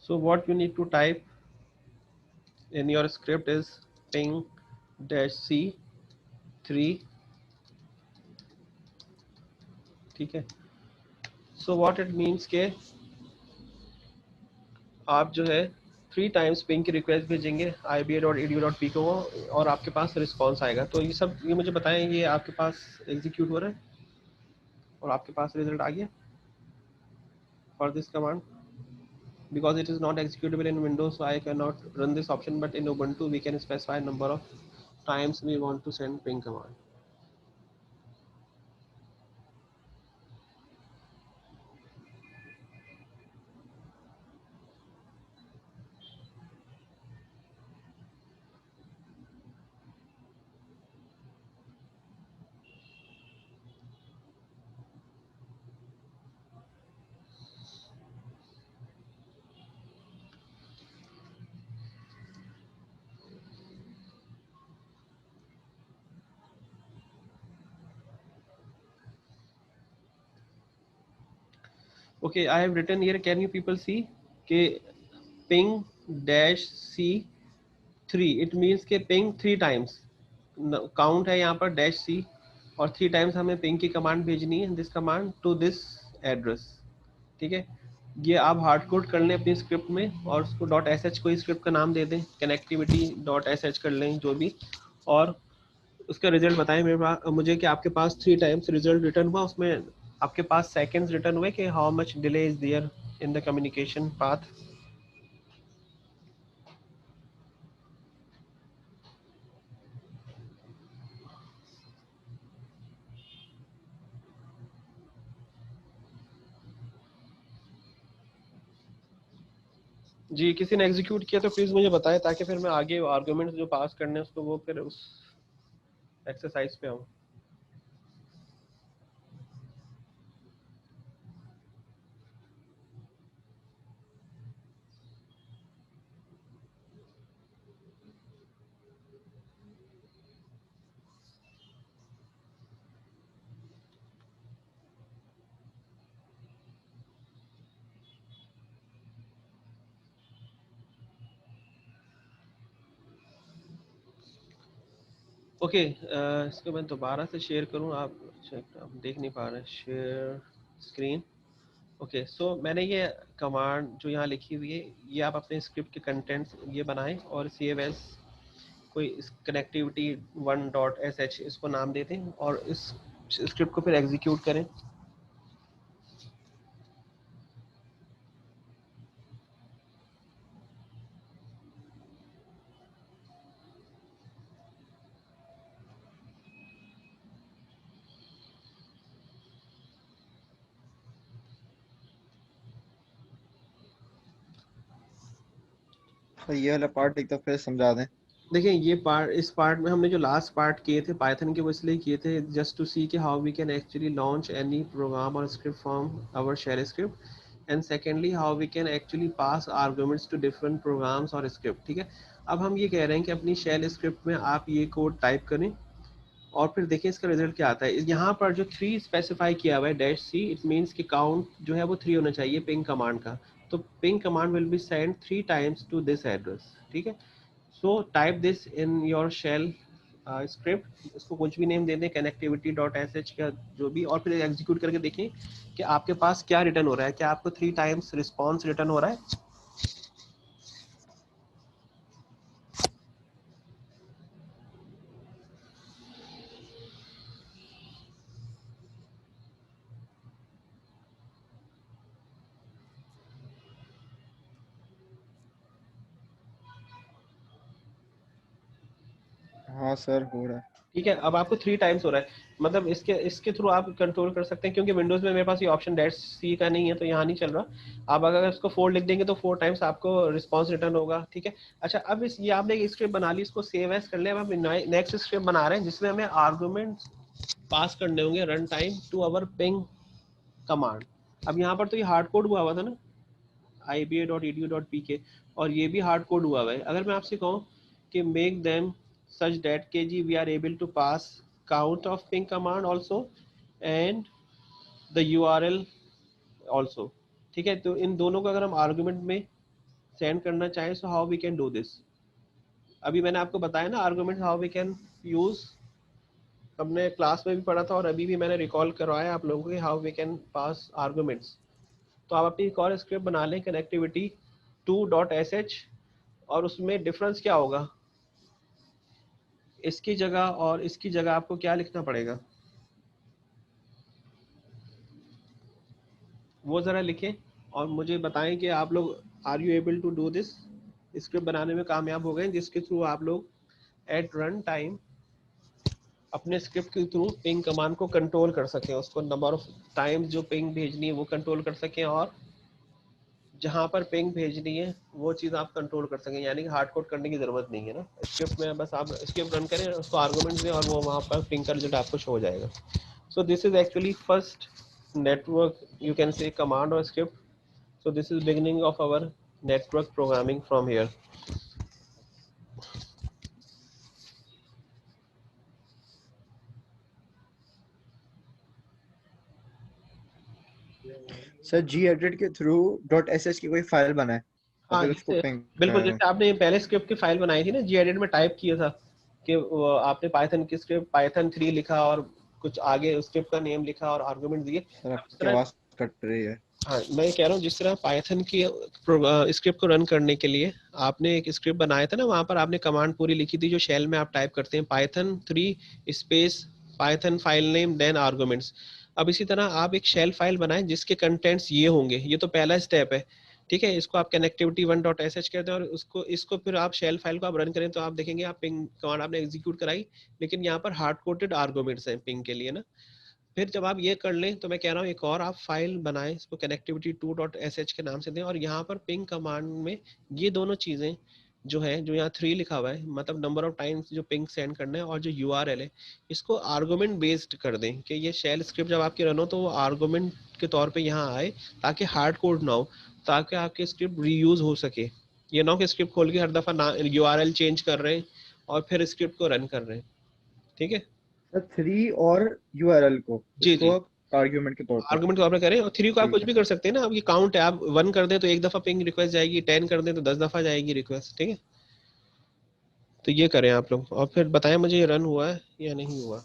So what you need to type in your script is ping-c3, ठीक है। So what it means के आप जो है 3 टाइम्स पिंग की रिक्वेस्ट भेजेंगे iba.edu.pk को, और आपके पास रिस्पॉन्स आएगा। तो ये सब ये मुझे बताएं, ये आपके पास एग्जीक्यूट हो रहा है और आपके पास रिजल्ट आ गया for this command, because it is not executable in Windows, so I cannot run this option, but in Ubuntu we can specify number of times we want to send ping command. Okay, I have written here, can you people see के ping-c3, it means के ping 3 times, count है यहाँ पर -c, और 3 times हमें ping की command भेजनी है, this command to this address, ठीक है। ये आप हार्ड कोड कर लें अपनी स्क्रिप्ट में, और उसको .sh कोई स्क्रिप्ट का नाम दे दें, कनेक्टिविटी .sh कर लें जो भी, और उसका रिजल्ट बताएं मेरे पास मुझे कि आपके पास 3 टाइम्स रिजल्ट रिटर्न हुआ, उसमें आपके पास सेकंड्स रिटर्न हुए कि how much delay is there in the communication path. जी, किसी ने एग्जीक्यूट किया तो प्लीज मुझे बताएं, ताकि फिर मैं आगे आर्गुमेंट्स जो पास करने हैं उसको वो फिर उस एक्सरसाइज पे आऊँ। ओके, इसको मैं दोबारा से शेयर करूं, आप देख नहीं पा रहे हैं, शेयर स्क्रीन। ओके, सो मैंने ये कमांड जो यहाँ लिखी हुई है, ये आप अपने स्क्रिप्ट के कंटेंट्स ये बनाएं और सेव एज कोई कनेक्टिविटी 1.sh इसको नाम दे दें और इस स्क्रिप्ट को फिर एग्जीक्यूट करें। तो ये वाला पार्ट एक दफे समझा दें। देखिए ये पार्ट, इस पार्ट में हमने जो लास्ट पार्ट किए थे पाइथन के, वो इसलिए किए थे जस्ट टू सी कि how we can actually launch any program और script from our shell script, and secondly how we can actually pass arguments to different programs और स्क्रिप्ट। ठीक है, अब हम ये कह रहे हैं कि अपनी शेल स्क्रिप्ट में आप ये कोड टाइप करें और फिर देखिए इसका रिजल्ट क्या आता है। यहाँ पर जो 3 स्पेसिफाई किया हुआ है -c, इट मीन्स कि काउंट जो है वो 3 होना चाहिए पिंग कमांड का। तो ping command will be send 3 times to this address. ठीक है, so type this in your shell script, इसको कुछ भी नेम दे दें, connectivity.sh का जो भी, और फिर एग्जीक्यूट करके देखें कि आपके पास क्या रिटर्न हो रहा है। क्या आपको 3 टाइम्स रिस्पॉन्स रिटर्न हो रहा है? हाँ सर हो रहा है। ठीक है, अब आपको 3 टाइम्स हो रहा है, मतलब इसके थ्रू आप कंट्रोल कर सकते हैं, क्योंकि विंडोज में मेरे पास ये ऑप्शन -c का नहीं है तो यहाँ नहीं चल रहा। आप अगर इसको 4 लिख देंगे तो 4 टाइम्स आपको रिस्पांस रिटर्न होगा। ठीक है, अच्छा अब ये आपने एक स्क्रिप्ट बना ली, इसको सेव एज कर लिया। अब हम नेक्स्ट स्क्रिप्ट बना रहे हैं जिसमें हमें आर्गुमेंट पास करने होंगे run time to our ping command. अब यहाँ पर तो ये हार्ड कोड हुआ था ना, iba.edu.pk, और ये भी हार्ड कोड हुआ है। अगर मैं आपसे कहूँ कि make them such that kg we are able to pass count of ping command also and the URL also, ठीक है, तो इन दोनों को अगर हम आर्गुमेंट में सेंड करना चाहें so how we can do this। अभी मैंने आपको बताया ना argument how we can use, हमने क्लास में भी पढ़ा था और अभी भी मैंने रिकॉल करवाया आप लोगों को how we can pass arguments। तो आप अपनी एक और स्क्रिप्ट बना लें connectivity 2.sh, और उसमें डिफरेंस क्या होगा, इसकी जगह और इसकी जगह आपको क्या लिखना पड़ेगा वो ज़रा लिखें और मुझे बताएं कि आप लोग are you able to do this, script बनाने में कामयाब हो गए जिसके थ्रू आप लोग एट रन टाइम अपने स्क्रिप्ट के थ्रू पिंग कमांड को कंट्रोल कर सकें, उसको नंबर ऑफ टाइम्स जो पिंग भेजनी है वो कंट्रोल कर सकें, और जहाँ पर पिंग भेजनी है वो चीज़ आप कंट्रोल कर सकें। यानी कि हार्ड कोड करने की ज़रूरत नहीं है ना, स्क्रिप्ट में बस आप स्क्रिप्ट रन करें, उसको आर्गुमेंट्स दें और वो वहाँ पर पिंग का रिजल्ट आपको शो हो जाएगा। So this is actually first network, you can say command or script. So this is beginning of our network programming from here। Sir gedit के थ्रू .sh की कोई फाइल बनाए, हाँ, अगर उसको पिंग बिल्कुल, जैसे आपने पहले स्क्रिप्ट की फाइल बनाई थी ना, gedit में टाइप किया था कि आपने पाइथन की स्क्रिप्ट पाइथन 3 लिखा और कुछ आगे स्क्रिप्ट का नेम लिखा और आर्गुमेंट दिए। सर आपकी आवाज कट रही है। हाँ, मैं कह रहा हूँ जिस तरह पाइथन की स्क्रिप्ट को रन करने के लिए आपने एक स्क्रिप्ट बनाया था ना, वहाँ पर आपने कमांड पूरी लिखी थी जो शेल में आप टाइप करते हैं, Python 3 space Python file name then arguments. अब इसी तरह आप एक शेल फाइल बनाएं जिसके कंटेंट्स ये होंगे, ये तो पहला स्टेप है। ठीक है, इसको आप connectivity 1.sh कहते हैं और इसको फिर आप शेल फाइल को आप रन करें तो आप देखेंगे आप पिंग कमांड आपने एग्जीक्यूट कराई, लेकिन यहाँ पर हार्ड कोडेड आर्गुमेंट्स हैं पिंग के लिए ना। फिर जब आप ये कर लें तो मैं कह रहा हूँ एक और आप फाइल बनाएं, इसको connectivity 2.sh के नाम से दें, और यहाँ पर पिंग कमांड में ये दोनों चीज़ें जो है, जो यहाँ 3 लिखा हुआ है, मतलब नंबर ऑफ टाइम्स जो पिंग सेंड करना है, और जो URL है इसको आर्गुमेंट बेस्ड कर दें कि ये शेल स्क्रिप्ट जब आपकी रन हो तो वो आर्गुमेंट के तौर पे यहाँ आए, ताकि हार्ड कोड ना हो, ताकि आपके स्क्रिप्ट रीयूज हो सके। ये ना हो कि स्क्रिप्ट खोल के हर दफ़ा ना URL चेंज कर रहे हैं और फिर स्क्रिप्ट को रन कर रहे हैं। ठीक है, 3 और URL को जी जी आर्गुमेंट के तौर पर आर्गुमेंट को आप करें, और 3 को आप कुछ भी कर सकते हैं ना। अब ये काउंट है, आप 1 कर दें तो 1 दफा पिंग रिक्वेस्ट जाएगी, 10 कर दें तो 10 दफा जाएगी रिक्वेस्ट। ठीक है, तो ये करें आप लोग और फिर बताएं मुझे ये रन हुआ है या नहीं हुआ।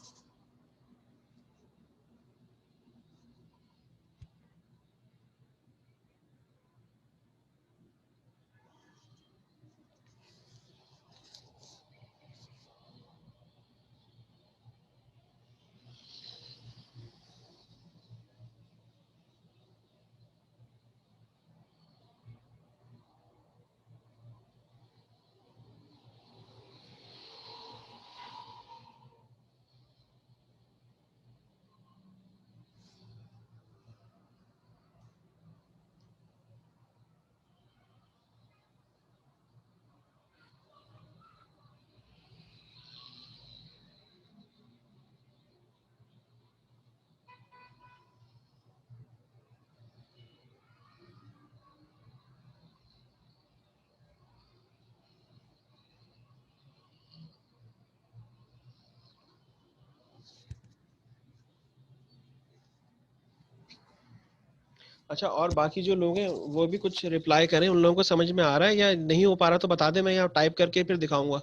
अच्छा, और बाकी जो लोग हैं वो भी कुछ रिप्लाई करें, उन लोगों को समझ में आ रहा है या नहीं हो पा रहा तो बता दें, मैं यहाँ टाइप करके फिर दिखाऊंगा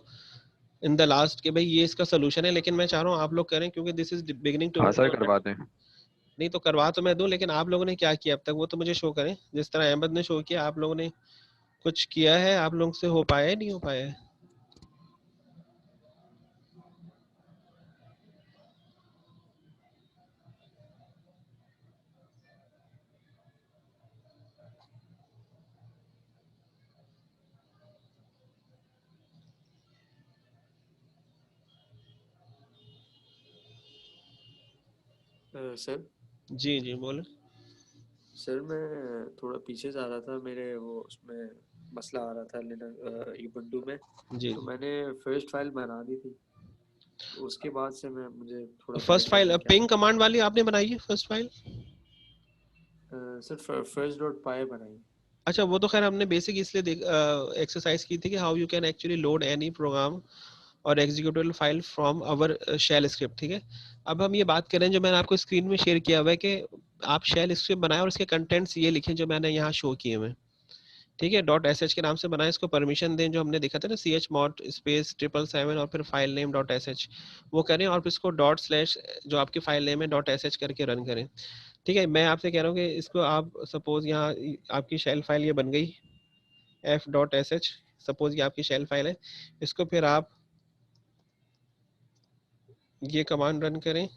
इन द लास्ट कि भाई ये इसका सोल्यूशन है। लेकिन मैं चाह रहा हूँ आप लोग करें क्योंकि दिस इज बिगिनिंग टू। हाँ सर करवा दें। नहीं तो करवा तो मैं दूं, लेकिन आप लोगों ने क्या किया अब तक वो तो मुझे शो करें। जिस तरह अहमद ने शो किया, आप लोगों ने कुछ किया है, आप लोगों से हो पाया है नहीं हो पाया है? सर जी जी बोले। सर मैं थोड़ा पीछे जा रहा था, मेरे वो उसमें मसला आ रहा था ubuntu में। जी तो मैंने फर्स्ट फाइल बना दी थी, तो उसके बाद से मैं मुझे थोड़ा समझ फर्स्ट नहीं फाइल आया क्या पिंग करना कमांड वाली आपने बनाई है फर्स्ट फाइल? है। सर फर्स्ट डॉट पाई बनाई। अच्छा, वो तो खैर हमने बेसिक इसलिए एक्सरसाइज की थी कि how you can actually load any program और executable file from our shell script. ठीक है, अब हम ये बात करें जो मैंने आपको स्क्रीन में शेयर किया हुआ है कि आप शेल स्क्रिप्ट बनाएं और इसके कंटेंट्स ये लिखें जो मैंने यहाँ शो किए हुए हैं। ठीक है, डॉट एस एच के नाम से बनाए, इसको परमिशन दें जो हमने देखा था ना, सी एच मॉड स्पेस 777 और फिर file name dot S H वो करें, और फिर इसको डॉट स्लैश जो आपकी फाइल नेम है डॉट एस एच करके रन करें। ठीक है, मैं आपसे कह रहा हूँ कि इसको आप सपोज यहाँ आपकी शेल फाइल ये बन गई F dot S H, suppose ये आपकी शेल फाइल है, इसको फिर आप ये कमांड रन करें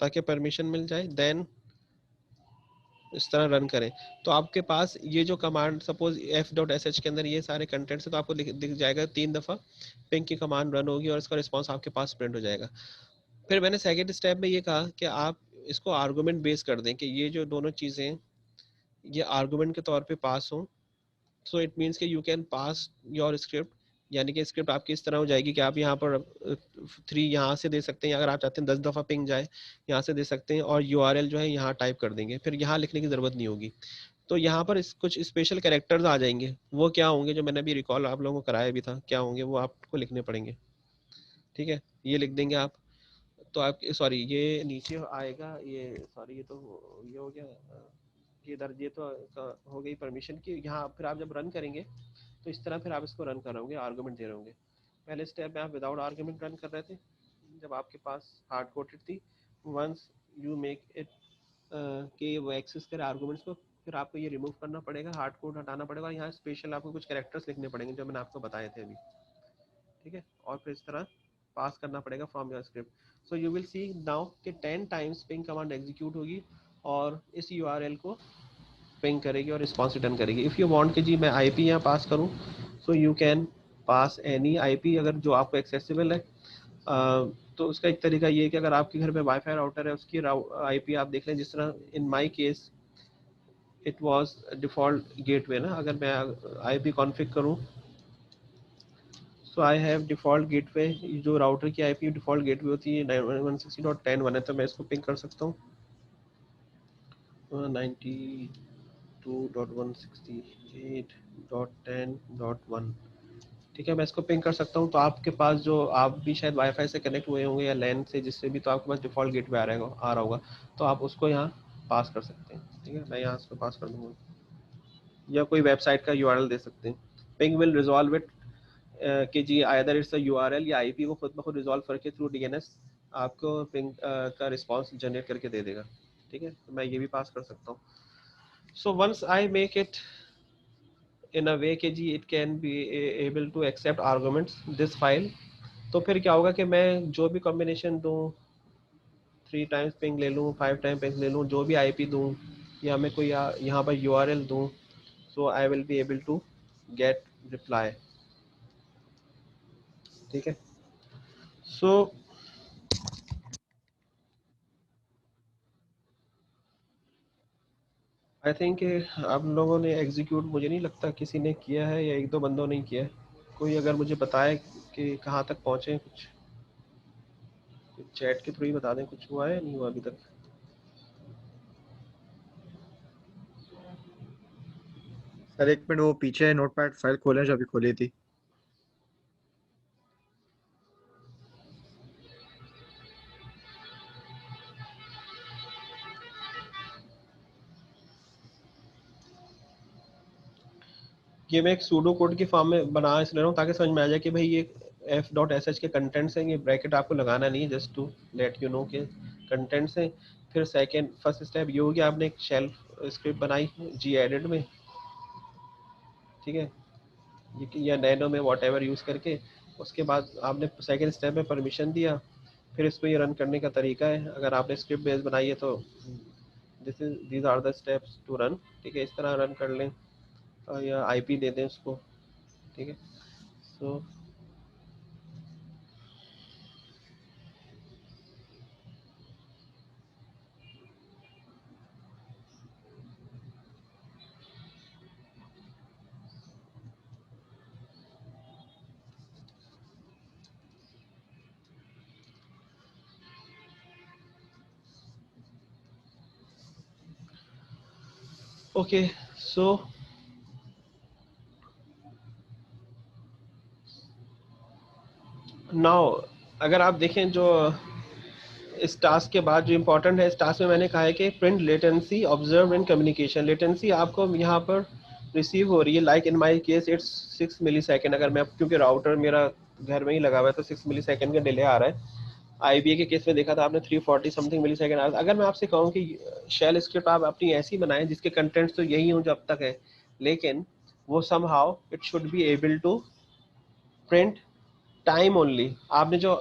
ताकि परमिशन मिल जाए, देन इस तरह रन करें। तो आपके पास ये जो command suppose F dot S H के अंदर ये सारे कंटेंट्स है, तो आपको दिख जाएगा 3 दफ़ा पिंग की कमांड रन होगी और इसका रिस्पॉन्स आपके पास प्रिंट हो जाएगा। फिर मैंने सेकेंड स्टेप में ये कहा कि आप इसको आर्गूमेंट बेस कर दें कि ये जो दोनों चीज़ें ये आर्गूमेंट के तौर पे पास हों। सो इट मीन्स कि you can pass your script, यानी कि स्क्रिप्ट आपकी इस तरह हो जाएगी कि आप यहाँ पर 3 यहाँ से दे सकते हैं, अगर आप चाहते हैं 10 दफ़ा पिंग जाए यहाँ से दे सकते हैं, और URL जो है यहाँ टाइप कर देंगे, फिर यहाँ लिखने की ज़रूरत नहीं होगी। तो यहाँ पर कुछ स्पेशल कैरेक्टर्स आ जाएंगे, वो क्या होंगे जो मैंने अभी रिकॉल आप लोगों को कराया भी था, क्या होंगे वो आपको लिखने पड़ेंगे। ठीक है, ये लिख देंगे आप। तो आप सॉरी ये नीचे आएगा, ये सॉरी ये तो ये हो गया कि इधर ये तो हो गई परमिशन की। यहाँ फिर आप जब रन करेंगे तो इस तरह फिर आप इसको रन कर रहे आर्गूमेंट दे रहे होंगे। पहले स्टेप में आप विदाउट आर्गूमेंट रन कर रहे थे जब आपके पास हार्ड कोडेड थी। वंस यू मेक इट कि वो एक्सेस करे आर्गूमेंट्स को, फिर आपको ये रिमूव करना पड़ेगा, हार्ड कोड हटाना पड़ेगा, यहाँ स्पेशल आपको कुछ कैरेक्टर्स लिखने पड़ेंगे जो मैंने आपको बताए थे अभी। ठीक है, और फिर इस तरह पास करना पड़ेगा from your script. So you will see now कि 10 टाइम्स पिंग कमांड एग्जीक्यूट होगी और इस यूआरएल को पिंग करेगी और रिस्पॉन्स रिटर्न करेगी। इफ़ यू वांट कि जी मैं आईपी यहाँ पास करूँ, सो you can pass any IP अगर जो आपको एक्सेसिबल है। तो उसका एक तरीका ये है कि अगर आपके घर में वाईफाई राउटर है उसकी आईपी आप देख लें, जिस तरह in my case it was default gateway ना, अगर मैं आईपी कॉन्फ़िग करूँ, सो आई हैव डिफ़ॉल्ट गेटवे, जो राउटर की आईपी डिफ़ॉल्ट गेटवे होती है 160.10.1 है, तो मैं इसको पिंग कर सकता हूँ 92.168.10.1। ठीक है, मैं इसको पिंग कर सकता हूँ। तो आपके पास जो आप भी शायद वाईफाई से कनेक्ट हुए होंगे या लैन से, जिससे भी, तो आपके पास डिफ़ॉल्ट गेटवे आ रहा होगा, तो आप उसको यहाँ पास कर सकते हैं। ठीक है, मैं यहाँ इसको पास कर दूँगा या कोई वेबसाइट का यूआरएल दे सकते हैं। पिंग विल रिजॉल्व इट कि जी आइदर इट्स अ यूआरएल या आईपी को खुद ब खुद रिजॉल्व करके थ्रू डीएनएस आपको पिंग का रिस्पांस जनरेट करके दे देगा। ठीक है, तो मैं ये भी पास कर सकता हूँ। So once I make it in a way कि जी it can be able to accept arguments this file, तो फिर क्या होगा कि मैं जो भी कॉम्बिनेशन दूँ, 3 टाइम्स पिंग ले लूँ, 5 टाइम पिंग ले लूँ, जो भी आईपी दूँ, या मैं कोई यहाँ पर यूआरएल दूँ, so I will be able to get reply. ठीक है, सो आई थिंक आप लोगों ने एग्जीक्यूट, मुझे नहीं लगता किसी ने किया है या 1-2 बंदों ने किया है। कोई अगर मुझे बताए कि कहाँ तक पहुँचे, कुछ चैट के थ्रू ही बता दें, कुछ हुआ है नहीं हुआ अभी तक। सर एक मिनट, वो पीछे नोटपैड फाइल खोलें जो अभी खोली थी। ये मैं एक सूडो कोड की फॉर्म में बना इसलिए रहा हूँ ताकि समझ में आ जाए कि भाई ये f.sh के कंटेंट्स हैं, ये ब्रैकेट आपको लगाना नहीं है, just to let you know के कंटेंट्स हैं। फिर सेकंड फर्स्ट स्टेप ये हो गया, आपने एक शेल स्क्रिप्ट बनाई gedit में, ठीक है, या नैनो में वॉट एवर यूज़ करके। उसके बाद आपने सेकंड स्टेप में परमिशन दिया। फिर इसको ये रन करने का तरीका है, अगर आपने स्क्रिप्ट बेस बनाई है तो these are the steps to run, ठीक है, इस तरह रन कर लें या आईपी दे दें उसको, ठीक है। सो ओके, सो नाउ अगर आप देखें जो इस टास्क के बाद जो इम्पोर्टेंट है, इस टास्क में मैंने कहा है कि print latency observe in communication. Latency आपको यहाँ पर रिसीव हो रही है, like in my case it's 6 millisecond. अगर मैं, क्योंकि राउटर मेरा घर में ही लगा हुआ है तो 6 मिलीसेकंड का डिले आ रहा है। आईबीए के केस में देखा था आपने 340 समथिंग मिलीसेकंड आ रहा था। अगर मैं आपसे कहूँ कि शेल स्क्रिप्ट आप अपनी ऐसी बनाएं जिसके कंटेंट्स तो यही हों जो अब तक है, लेकिन वो somehow it should be able to print time only. आपने जो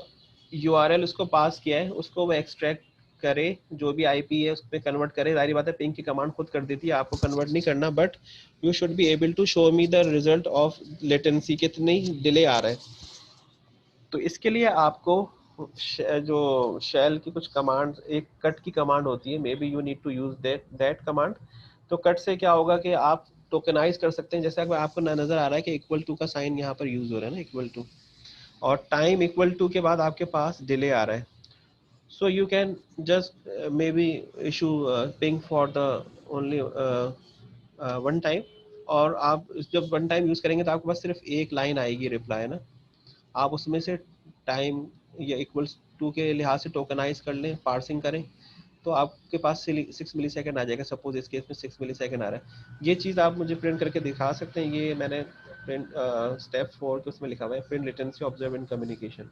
यूआरएल उसको पास किया है उसको वो एक्सट्रैक्ट करे, जो भी आईपी है उस पर कन्वर्ट करे। जाहिर बात है पिंग की कमांड खुद कर देती है, आपको कन्वर्ट नहीं करना, but you should be able to show me the result of latency, कितनी डिले आ रहा है। तो इसके लिए आपको जो शेल की कुछ कमांड, एक कट की कमांड होती है, may be you need to use that command. तो कट से क्या होगा कि आप टोकनाइज कर सकते हैं, जैसे अगर आपको नजर आ रहा है कि इक्वल टू का साइन यहाँ पर यूज हो रहा है ना, इक्वल टू, और टाइम इक्वल टू के बाद आपके पास डिले आ रहा है। सो you can just may be issue ping for the only one time, और आप जब वन टाइम यूज करेंगे तो आपके पास सिर्फ एक लाइन आएगी रिप्लाई ना, आप उसमें से टाइम या इक्वल्स टू के लिहाज से टोकनाइज कर लें, पार्सिंग करें, तो आपके पास 6 मिली सेकेंड आ जाएगा। सपोज इस केस में 6 मिली सेकेंड आ रहा है। ये चीज़ आप मुझे प्रिंट करके दिखा सकते हैं, ये मैंने प्रिंट स्टेप 4 के उसमें लिखा हुआ है, print latency observe in communication.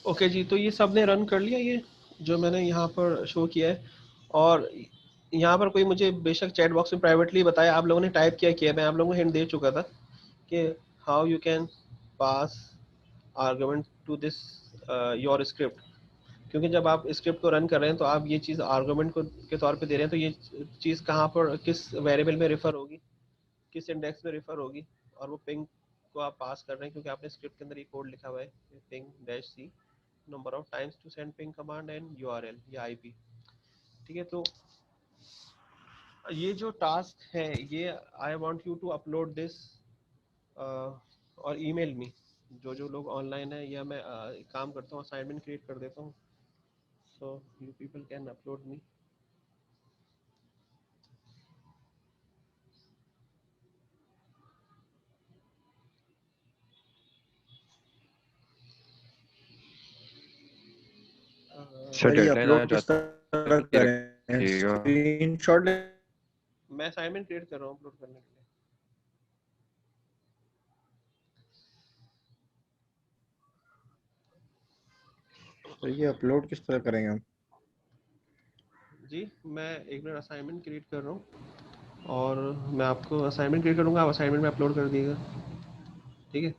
Okay जी, तो ये सब ने रन कर लिया, ये जो मैंने यहाँ पर शो किया है। और यहाँ पर कोई मुझे बेशक चैट बॉक्स में प्राइवेटली बताया, आप लोगों ने टाइप किया, मैं आप लोगों को हिंट दे चुका था कि how you can pass argument to this your script. क्योंकि जब आप स्क्रिप्ट को रन कर रहे हैं तो आप ये चीज़ आर्गुमेंट को के तौर पे दे रहे हैं, तो ये चीज़ कहाँ पर किस वेरिएबल में रेफर होगी, किस इंडेक्स में रेफर होगी, और वो पिंग को आप पास कर रहे हैं क्योंकि आपने स्क्रिप्ट के अंदर ये कोड लिखा हुआ है, ping dash C number of times to send ping command and URL या आईपी, ठीक है। तो ये जो टास्क है ये I want you to upload this और ईमेल मी, जो लोग ऑनलाइन है, या मैं एक काम करता हूँ असाइनमेंट क्रिएट कर देता हूँ, so you people can upload me. Sir sir ये डेडलाइन आना अपलोड किस चाहता तरह करें? रखिएगा। स्क्रीनशॉट मैं असाइनमेंट क्रिएट कर रहा हूँ अपलोड करने के लिए। सर ये अपलोड किस तरह करेंगे हम? जी मैं एक मिनट असाइनमेंट क्रिएट कर रहा हूँ और मैं आपको असाइनमेंट क्रिएट करूँगा, आप असाइनमेंट में अपलोड कर दिएगा, ठीक है।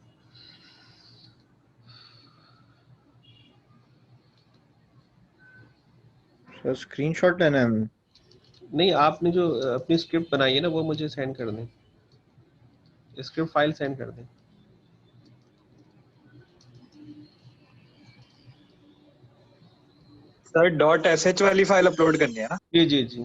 सर स्क्रीनशॉट लेना है हमें? नहीं, आपने जो अपनी स्क्रिप्ट बनाई है ना वो मुझे सेंड कर दें, स्क्रिप्ट फाइल सेंड कर दें। सर डॉट एसएच वाली फाइल अपलोड करनी है ना? जी जी जी।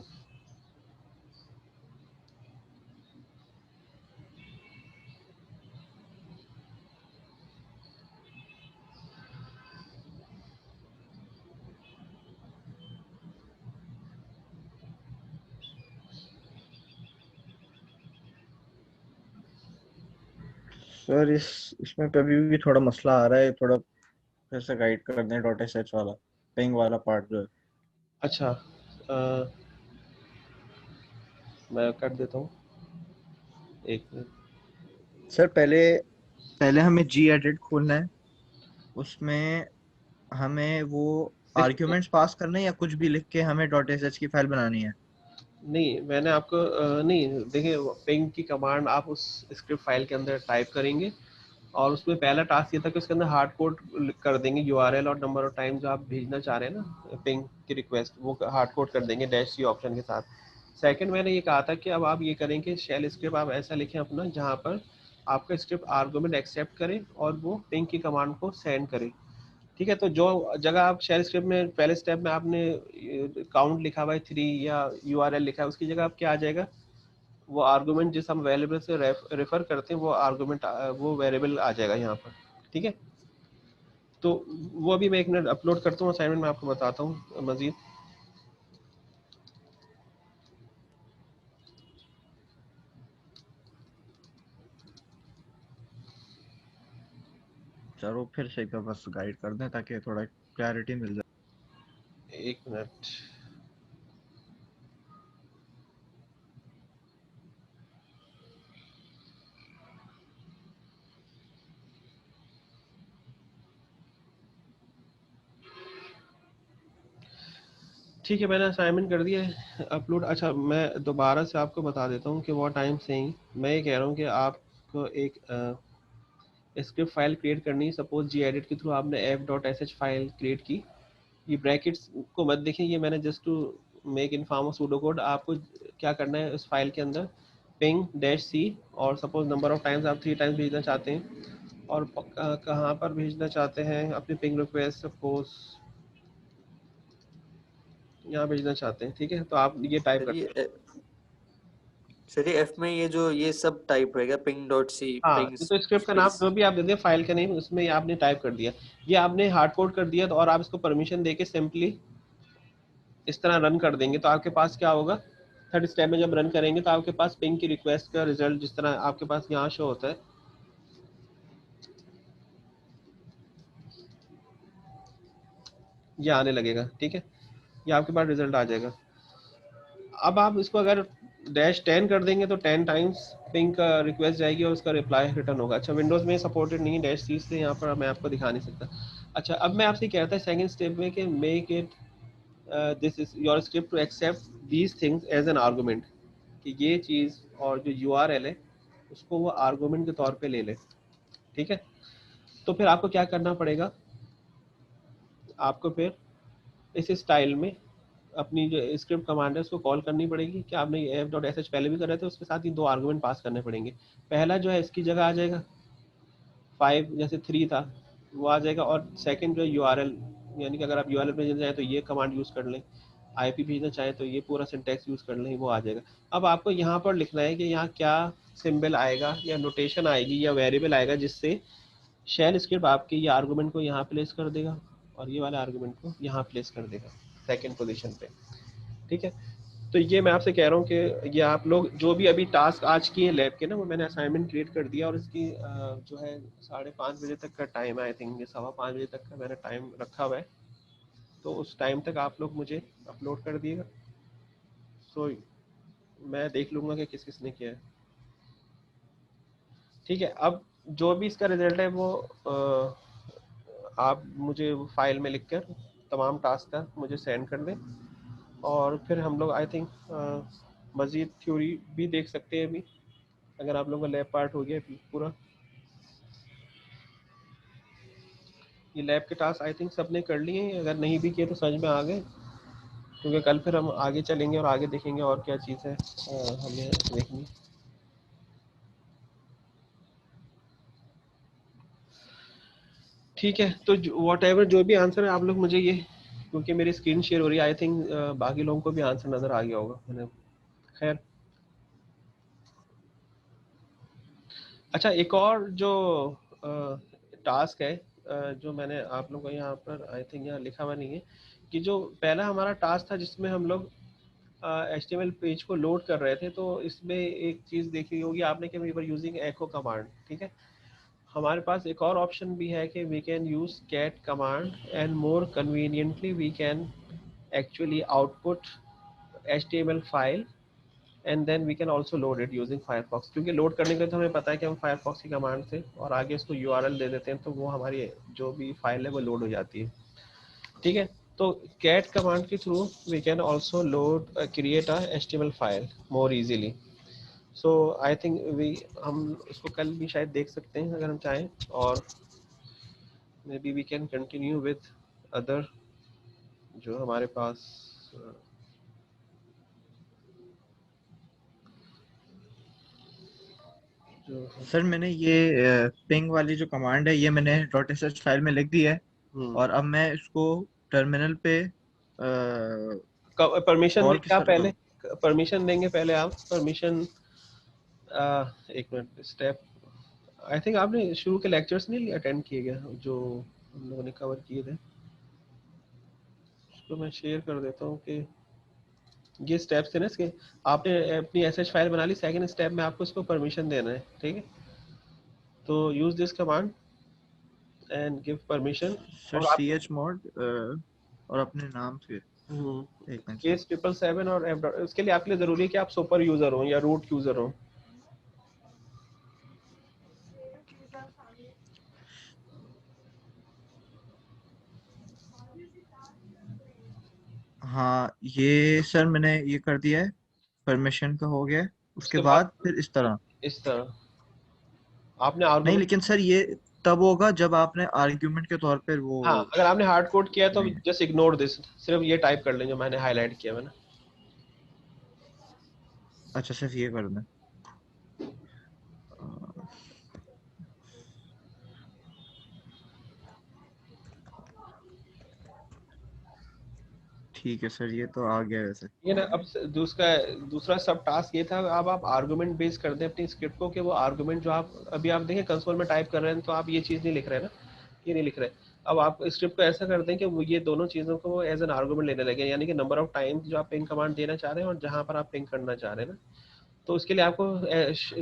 सर इसमें पे अभी भी थोड़ा मसला आ रहा है, थोड़ा फिर से गाइड कर दें डॉट एस एच वाला पिंग वाला पार्ट जो है। अच्छा, मैं कर देता हूँ, एक मिनट। सर पहले पहले हमें जी एडिट खोलना है, उसमें हमें वो आर्ग्यूमेंट्स पास करना है या कुछ भी लिख के हमें डॉट एस एच की फाइल बनानी है? नहीं, मैंने आपको नहीं, देखिए पिंग की कमांड आप उस स्क्रिप्ट फाइल के अंदर टाइप करेंगे, और उसमें पहला टास्क ये था कि उसके अंदर हार्ड कोड कर देंगे, यूआरएल और नंबर ऑफ टाइम जो आप भेजना चाह रहे हैं ना पिंग की रिक्वेस्ट, वो हार्ड कोड कर देंगे -c ऑप्शन के साथ। सेकंड मैंने ये कहा था कि अब आप ये करें कि शेल स्क्रिप्ट आप ऐसा लिखें अपना जहाँ पर आपका स्क्रिप्ट आर्गुमेंट एक्सेप्ट करे और वो पिंग की कमांड को सेंड करे। ठीक है, तो जो जगह आप शेल स्क्रिप्ट में पहले स्टेप में आपने काउंट लिखा हुआ है 3 या यूआरएल लिखा है, उसकी जगह आप क्या आ जाएगा, वो आर्गुमेंट जिस हम वेरिएबल से रेफर करते हैं वो आर्गुमेंट वो वेरिएबल आ जाएगा यहाँ पर। ठीक है, तो वो अभी मैं 1 मिनट अपलोड करता हूँ असाइनमेंट में, आपको बताता हूँ मजीद। चलो फिर से एक बार बस गाइड कर दें ताकि थोड़ा क्लैरिटी मिल जाए। 1 मिनट। ठीक है, मैंने असाइनमेंट कर दिया है अपलोड। अच्छा, मैं दोबारा से आपको बता देता हूँ कि वो टाइम से ही मैं ये कह रहा हूँ कि आपको एक स्क्रिप्ट फाइल क्रिएट करनी है। सपोज जी एडिट के थ्रू आपने f.sh फाइल क्रिएट की, ये ब्रैकेट्स को मत देखें, ये मैंने just to make in form of pseudo code. आपको क्या करना है उस फाइल के अंदर पिंग -c, और सपोज नंबर ऑफ टाइम्स आप 3 टाइम्स भेजना चाहते हैं, और कहाँ पर भेजना चाहते हैं अपनी पिंग रिक्वेस्ट, सपोज यहाँ भेजना चाहते हैं। ठीक है, तो आप ये टाइप सर कर, ये एफ में ये जो ये सब टाइप रहेगा पिंग डॉट सी हाँ, पिंग ये तो स्क्रिप्ट का नाम स्पेस। जो भी आप दे दें, फाइल का नेम उसमें ये आपने टाइप कर दिया, ये आपने हार्ड कोड कर दिया, तो और आप इसको परमिशन देके सिंपली इस तरह रन कर देंगे, तो आपके पास क्या होगा, थर्ड स्टेप में जब रन करेंगे तो आपके पास पिंग की रिक्वेस्ट का रिजल्ट जिस तरह आपके पास यहाँ शो होता है, ये आने लगेगा। ठीक है, ये आपके पास रिजल्ट आ जाएगा। अब आप इसको अगर -10 कर देंगे तो 10 टाइम्स पिंग का रिक्वेस्ट जाएगी और उसका रिप्लाई रिटर्न होगा। अच्छा, विंडोज में सपोर्टेड नहीं है -c से, यहाँ पर मैं आपको दिखा नहीं सकता। अच्छा, अब मैं आपसे कह रहा था सेकंड स्टेप में कि make it this is your script to accept these things as an argument, कि ये चीज़ और जो यूआरएल है उसको वो आर्गूमेंट के तौर पे ले ले। ठीक है, तो फिर आपको क्या करना पड़ेगा, आपको फिर इस स्टाइल में अपनी जो स्क्रिप्ट कमांड है उसको कॉल करनी पड़ेगी कि आपने f.sh पहले भी कर रहे थे, उसके साथ ही 2 आर्गुमेंट पास करने पड़ेंगे। पहला जो है इसकी जगह आ जाएगा 5, जैसे 3 था वो आ जाएगा, और सेकंड जो है यूआरएल, यानी कि अगर आप यूआरएल भेजना चाहें तो ये कमांड यूज़ कर लें, आईपी भेजना चाहें तो ये पूरा सिंटैक्स यूज़ कर लें, वो आ जाएगा। अब आपको यहाँ पर लिखना है कि यहाँ क्या सिंबल आएगा या नोटेशन आएगी या वेरिएबल आएगा जिससे शेल स्क्रिप्ट आपके ये आर्गुमेंट को यहाँ प्लेस कर देगा और ये वाले आर्गुमेंट को यहाँ प्लेस कर देगा सेकंड पोजीशन पे। ठीक है, तो ये मैं आपसे कह रहा हूँ कि ये आप लोग जो भी अभी टास्क आज किए लैब के ना, वो मैंने असाइनमेंट क्रिएट कर दिया, और इसकी जो है 5:30 बजे तक का टाइम है, आई थिंक ये 5:15 बजे तक का मैंने टाइम रखा हुआ है, तो उस टाइम तक आप लोग मुझे अपलोड कर दिएगा, तो मैं देख लूँगा कि किस किस ने किया है। ठीक है, अब जो भी इसका रिजल्ट है वो आप मुझे फाइल में लिखकर तमाम टास्क का मुझे सेंड कर दें, और फिर हम लोग आई थिंक मज़ीद थ्योरी भी देख सकते हैं अभी, अगर आप लोगों का लैब पार्ट हो गया पूरा। ये लैब के टास्क आई थिंक सबने कर लिए हैं, अगर नहीं भी किए तो समझ में आ गए, क्योंकि कल फिर हम आगे चलेंगे और आगे देखेंगे और क्या चीज़ है हमें देखनी। ठीक है, तो वॉट एवर जो भी आंसर है आप लोग मुझे ये क्योंकि मेरी स्क्रीन शेयर हो रही है, आई थिंक बाकी लोगों को भी आंसर नजर आ गया होगा मैंने। खैर, अच्छा एक और जो टास्क है जो मैंने आप लोगों को यहाँ पर आई थिंक यहाँ लिखा हुआ नहीं है, कि जो पहला हमारा टास्क था जिसमें हम लोग HTML पेज को लोड कर रहे थे, तो इसमें एक चीज़ देखी होगी आपने कि we were using echo command. ठीक है, हमारे पास एक और ऑप्शन भी है कि we can use cat command and more conveniently we can actually output HTML file and then we can also load it using Firefox. क्योंकि लोड करने के लिए तो हमें पता है कि हम फायरफॉक्स की कमांड से और आगे उसको URL दे देते हैं, तो वो हमारी जो भी फाइल है वो लोड हो जाती है। ठीक है, तो cat कमांड के through we can also load create a HTML file more easily. So I think हम उसको कल भी शायद देख सकते हैं अगर हम चाहें, और may be we can continue with other जो हमारे पास जो सर मैंने ये पिंग वाली जो कमांड है ये मैंने .sh फाइल में लिख दी है, और अब मैं इसको टर्मिनल पे परमिशन कॉल देंगे किस आप तरह पहले, करूँ? परमिशन देंगे पहले आप परमिशन। एक मिनट, स्टेप आई थिंक आपने शुरू के लेक्चर्स नहीं अटेंड किए गए जो हम लोगों ने कवर किए थे, उसको मैं शेयर कर देता हूँ कि ये स्टेप्स थे ना इसके। आपने अपनी SH फाइल बना ली, सेकंड स्टेप में आपको इसको परमिशन देना है। ठीक है, तो use this command and give permission. Sir और आप chmod और अपने नाम से एक मिनट सर। केस 777 और F. उसके लिए आपके लिए जरूरी है कि आप सुपर यूजर हो या रूट यूजर हो। हाँ ये सर मैंने ये कर दिया है, परमिशन का हो गया है। उसके उसके बाद बाद फिर इस तरह इस तरह आपने नहीं, आर्गुमेंट, लेकिन सर ये तब होगा जब आपने आर्ग्यूमेंट के तौर पर वो हाँ अगर आपने हार्ड कोड किया तो नहीं। जस्ट इग्नोर दिस, सिर्फ ये टाइप कर लें जो मैंने हाईलाइट किया मैंने। अच्छा सिर्फ ये कर दें। ठीक है सर, ये तो आ गया वैसे। ये ना अब दूसरा सब टास्क ये था, अब आप आर्गुमेंट बेस कर दें अपनी स्क्रिप्ट को, कि वो आर्गुमेंट जो आप अभी आप देखें कंसोल में टाइप कर रहे हैं तो आप ये चीज़ नहीं लिख रहे हैं ना, ये नहीं लिख रहे। अब आप स्क्रिप्ट को ऐसा कर दें कि वो ये दोनों चीज़ों को एज एन आर्गुमेंट लेने लगे, यानी कि नंबर ऑफ टाइम्स जो आप पिंग कमांड देना चाह रहे हैं और जहाँ पर आप पिंग करना चाह रहे हैं ना। तो उसके लिए आपको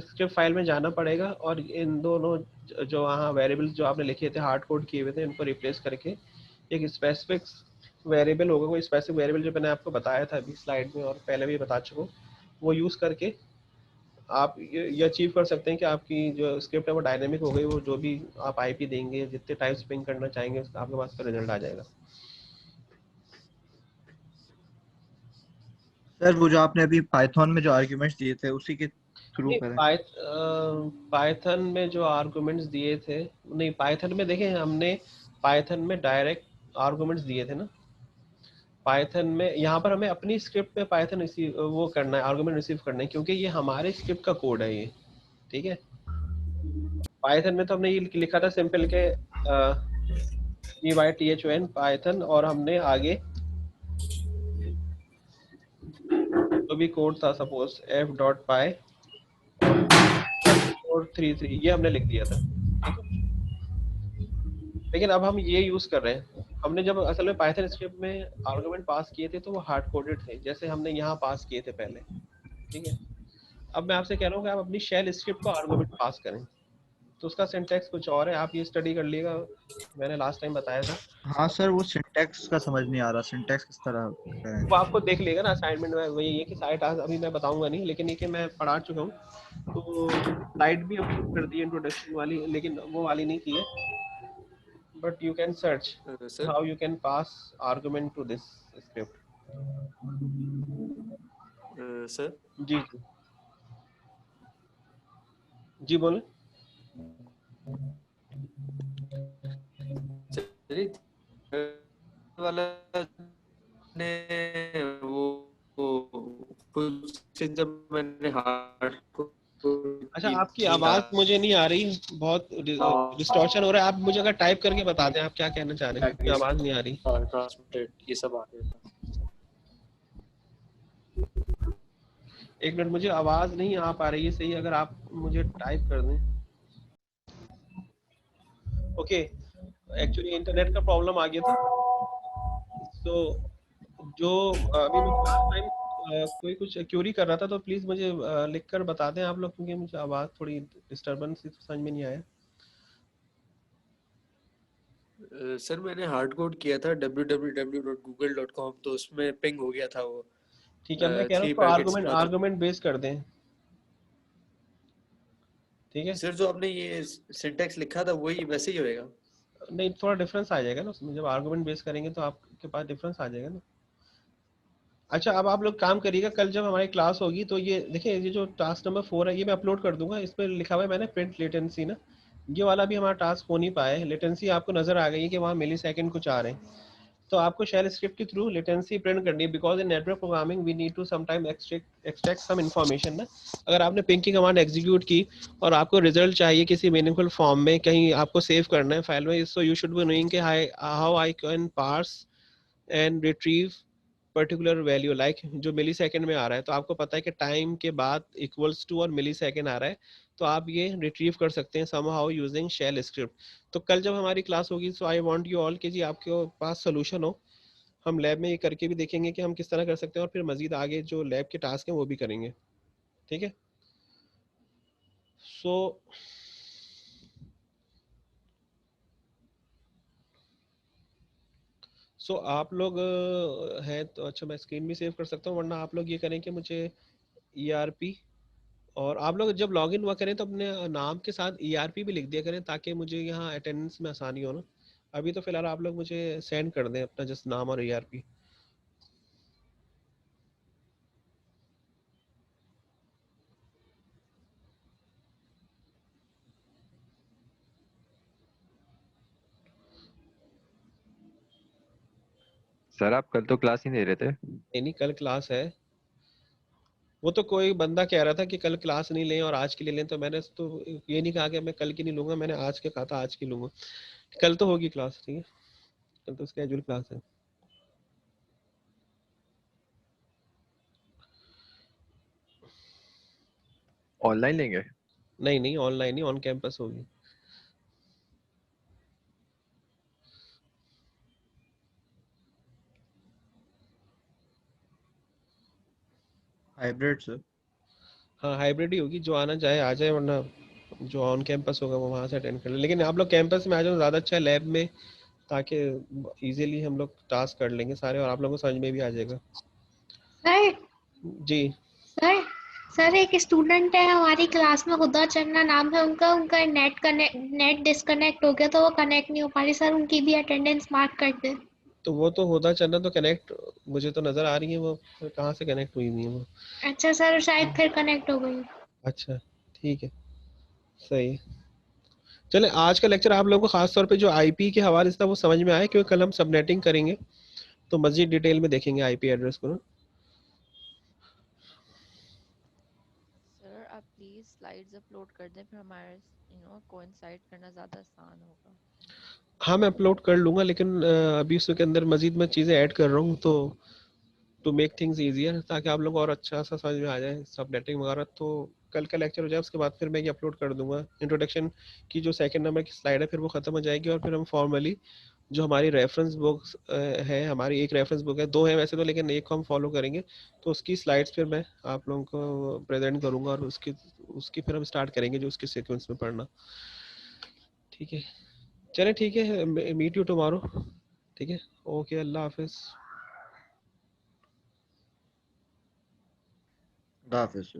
स्क्रिप्ट फाइल में जाना पड़ेगा और इन दोनों जो वहाँ वेरिएबल्स जो आपने लिखे थे हार्ड कोड किए हुए थे उनको रिप्लेस करके एक स्पेसिफिक वेरिएबल होगा, कोई स्पेसिफिक वेरिएबल जो मैंने आपको बताया था अभी स्लाइड में और पहले भी बता चुका हूँ, वो यूज़ करके आप ये अचीव कर सकते हैं कि आपकी जो स्क्रिप्ट है वो डायनेमिक हो गई, वो जो भी आप IP देंगे जितने टाइम्स पिंग करना चाहेंगे आपके पास का रिजल्ट आ जाएगा। सर वो जो आपने अभी पाइथन में जो आर्ग्यूमेंट्स दिए थे उसी के थ्रू नहीं करें। पाइथन में जो आर्गुमेंट्स दिए थे, नहीं पाइथन में देखें हमने पाइथन में डायरेक्ट आर्गुमेंट्स दिए थे ना। पाइथन में यहाँ पर हमें अपनी स्क्रिप्ट में पाइथन रिसीव वो करना है, आर्गुमेंट रिसीव करना है, क्योंकि ये हमारे स्क्रिप्ट का कोड है ये। ठीक है, पाइथन में तो हमने ये लिखा था सिंपल के PYTHON पाइथन, और हमने आगे जो भी कोड था सपोज f.py और 33 ये हमने लिख दिया था। ठीक है, लेकिन अब हम ये यूज कर रहे हैं, हमने जब असल में पाइथन स्क्रिप्ट में आर्गुमेंट पास किए थे तो वो हार्ड कोडेड थे जैसे हमने यहाँ पास किए थे पहले। ठीक है, अब मैं आपसे कह रहा हूँ कि आप अपनी शेल स्क्रिप्ट को आर्गुमेंट पास करें, तो उसका सिंटैक्स कुछ और है, आप ये स्टडी कर लीजिएगा, मैंने लास्ट टाइम बताया था। हाँ सर वो सिंटैक्स का समझ नहीं आ रहा, सिंटैक्स किस तरह करें। वो आपको देख लेगा ना असाइनमेंट में, वही ये कि सारे टास्क अभी मैं बताऊंगा नहीं, लेकिन ये कि मैं पढ़ा चुका हूँ, तो स्लाइड भी अपलोड कर दी इंट्रोडक्शन वाली, लेकिन वो वाली नहीं की है, but you can search sir how you can pass argument to this script. Sir जी जी जी बोले। चलिए वाला ने वो खुद से जब मैंने हार्ड को अच्छा आपकी आवाज मुझे नहीं आ रही, बहुत डिस्टॉर्शन हो रहा है। आप मुझे अगर टाइप करके बता दें आप क्या कहना चाह रहे हैं, क्योंकि आवाज नहीं आ रही। ट्रांसमिटेड ये सब आ गया था। एक मिनट, मुझे आवाज नहीं आ पा रही है सही, अगर आप मुझे टाइप कर दें। ओके, एक्चुअली इंटरनेट का प्रॉब्लम आ गया था, तो जो अभी मैं क्लास टाइम कोई कुछ क्यूरी कर रहा था, तो प्लीज मुझे लिख कर बता दें आप लोग, क्योंकि मुझे आवाज थोड़ी डिस्टर्बेंस समझ में नहीं आया। सर मैंने हार्ड कोड किया था www.google.com, तो उसमें पिंग हो गया था वो। ठीक है, मैं कह रहा हूँ 3 उसको पैकेट्स का, तो आर्गुमेंट बेस कर दें। ठीक है सर जो आपने ये सिंटैक्स लिखा था वही वैसे ही होएगा? नहीं, थोड़ा डिफरेंस आ जाएगा ना उसमें, जब आर्गुमेंट बेस करेंगे तो आपके पास डिफरेंस आ जाएगा ना। अच्छा, अब आप लोग काम करिएगा, कल जब हमारी क्लास होगी तो ये देखिए, ये जो टास्क नंबर 4 है ये मैं अपलोड कर दूंगा। इसमें लिखा हुआ है मैंने प्रिंट लेटेंसी ना, ये वाला भी हमारा टास्क हो नहीं पाया है। लेटेंसी आपको नजर आ गई है कि वहाँ मिली सेकेंड कुछ आ रहे हैं, तो आपको शेल स्क्रिप्ट के थ्रू लेटेंसी प्रिंट करनी है, because in network programming we need to sometime extract some information ना। अगर आपने पिंग की कमांड एग्जीक्यूट की और आपको रिजल्ट चाहिए किसी मीनिंगफुल फॉर्म में, कहीं आपको सेव करना है फाइल में, so you should be knowing कि how I can parse and retrieve particular value, like जो मिली सेकेंड में आ रहा है, तो आपको पता है कि टाइम के बाद इक्वल्स टू और मिली सेकेंड आ रहा है, तो आप ये रिट्रीव कर सकते हैं समहाउ यूजिंग शेल स्क्रिप्ट। तो कल जब हमारी क्लास होगी, सो आई वांट यू ऑल कि जी आपके पास सोल्यूशन हो। हम लैब में ये करके भी देखेंगे कि हम किस तरह कर सकते हैं, और फिर मजीद आगे जो लैब के टास्क हैं वो भी करेंगे। ठीक है, सो आप लोग हैं तो अच्छा, मैं स्क्रीन भी सेव कर सकता हूँ, वरना आप लोग ये करें कि मुझे ERP, और आप लोग जब लॉगिन हुआ करें तो अपने नाम के साथ ERP भी लिख दिया करें, ताकि मुझे यहाँ अटेंडेंस में आसानी हो ना। अभी तो फिलहाल आप लोग मुझे सेंड कर दें अपना जस्ट नाम और ERP। सर आप कल तो क्लास ही नहीं दे रहे थे। नहीं, कल क्लास है। वो तो कोई बंदा कह रहा था कि कल क्लास नहीं लें और आज की ले लें, तो मैंने तो ये नहीं कहा कि मैं कल की नहीं लूंगा, मैंने आज के कहा था आज की लूंगा। कल तो होगी क्लास, ठीक है, कल तो स्केड्यूल क्लास है। ऑनलाइन लेंगे? नहीं नहीं, ऑनलाइन ही, ऑन कैंपस होगी। Hybrid sir. हाँ, हाइब्रिड ही होगी, जो आना चाहे आ जाए, वरना जो ऑन कैंपस होगा वो वहाँ से अटेंड कर ले। लेकिन आप लोग कैंपस में आ जाओ ज़्यादा अच्छा है, लैब में, ताकि इजीली हम लोग टास्क कर लेंगे सारे और आप लोगों को समझ में भी आ जाएगा। सर जी सर सर एक स्टूडेंट है हमारी क्लास में, हुदा चन्ना नाम है उनका, उनका नेट डिस्कनेक्ट हो गया, तो वो कनेक्ट नहीं हो पा रही सर, उनकी भी अटेंडेंस मार्क कर दे। तो वो तो होता चलना तो कनेक्ट मुझे तो नज़र आ रही है, वो कहाँ से कनेक्ट हुई नहीं है वो। अच्छा सर, शायद फिर कनेक्ट हो गई। अच्छा ठीक है, सही है। चले, आज का लेक्चर आप लोगों को खास तौर पे जो आईपी के हवाले से था वो समझ में आया, क्योंकि कल हम सबनेटिंग करेंगे तो मजीद डिटेल में देखेंगे आईपी एड्रेस को ना। सर आप प्लीज स्लाइड्स अपलोड कर दें, फिर हमारे कोइंसाइड करना ज़्यादा आसान होगा। हाँ, मैं अपलोड कर लूँगा, लेकिन अभी उसके अंदर मजीद मैं चीज़ें ऐड कर रहा हूँ, तो टू मेक थिंग्स ईजियर, ताकि आप लोग को और अच्छा सा समझ में आ जाए सबनेटिंग वगैरह। तो कल का लेक्चर हो जाए उसके बाद फिर मैं ये अपलोड कर दूंगा। इंट्रोडक्शन की जो सेकंड नंबर की स्लाइड है फिर वो ख़त्म हो जाएगी, और फिर हम फॉर्मली जो हमारी रेफरेंस बुक्स है, हमारी एक रेफरेंस बुक है, 2 है वैसे तो, लेकिन एक को हम फॉलो करेंगे, तो उसकी स्लाइड्स फिर मैं आप लोगों को प्रेजेंट करूँगा, और उसकी उसकी फिर हम स्टार्ट करेंगे जो उसके सीक्वेंस में पढ़ना। ठीक है, चले ठीक है, मीट यू टुमारो। ठीक है, ओके, अल्लाह हाफिज़। हाफिज।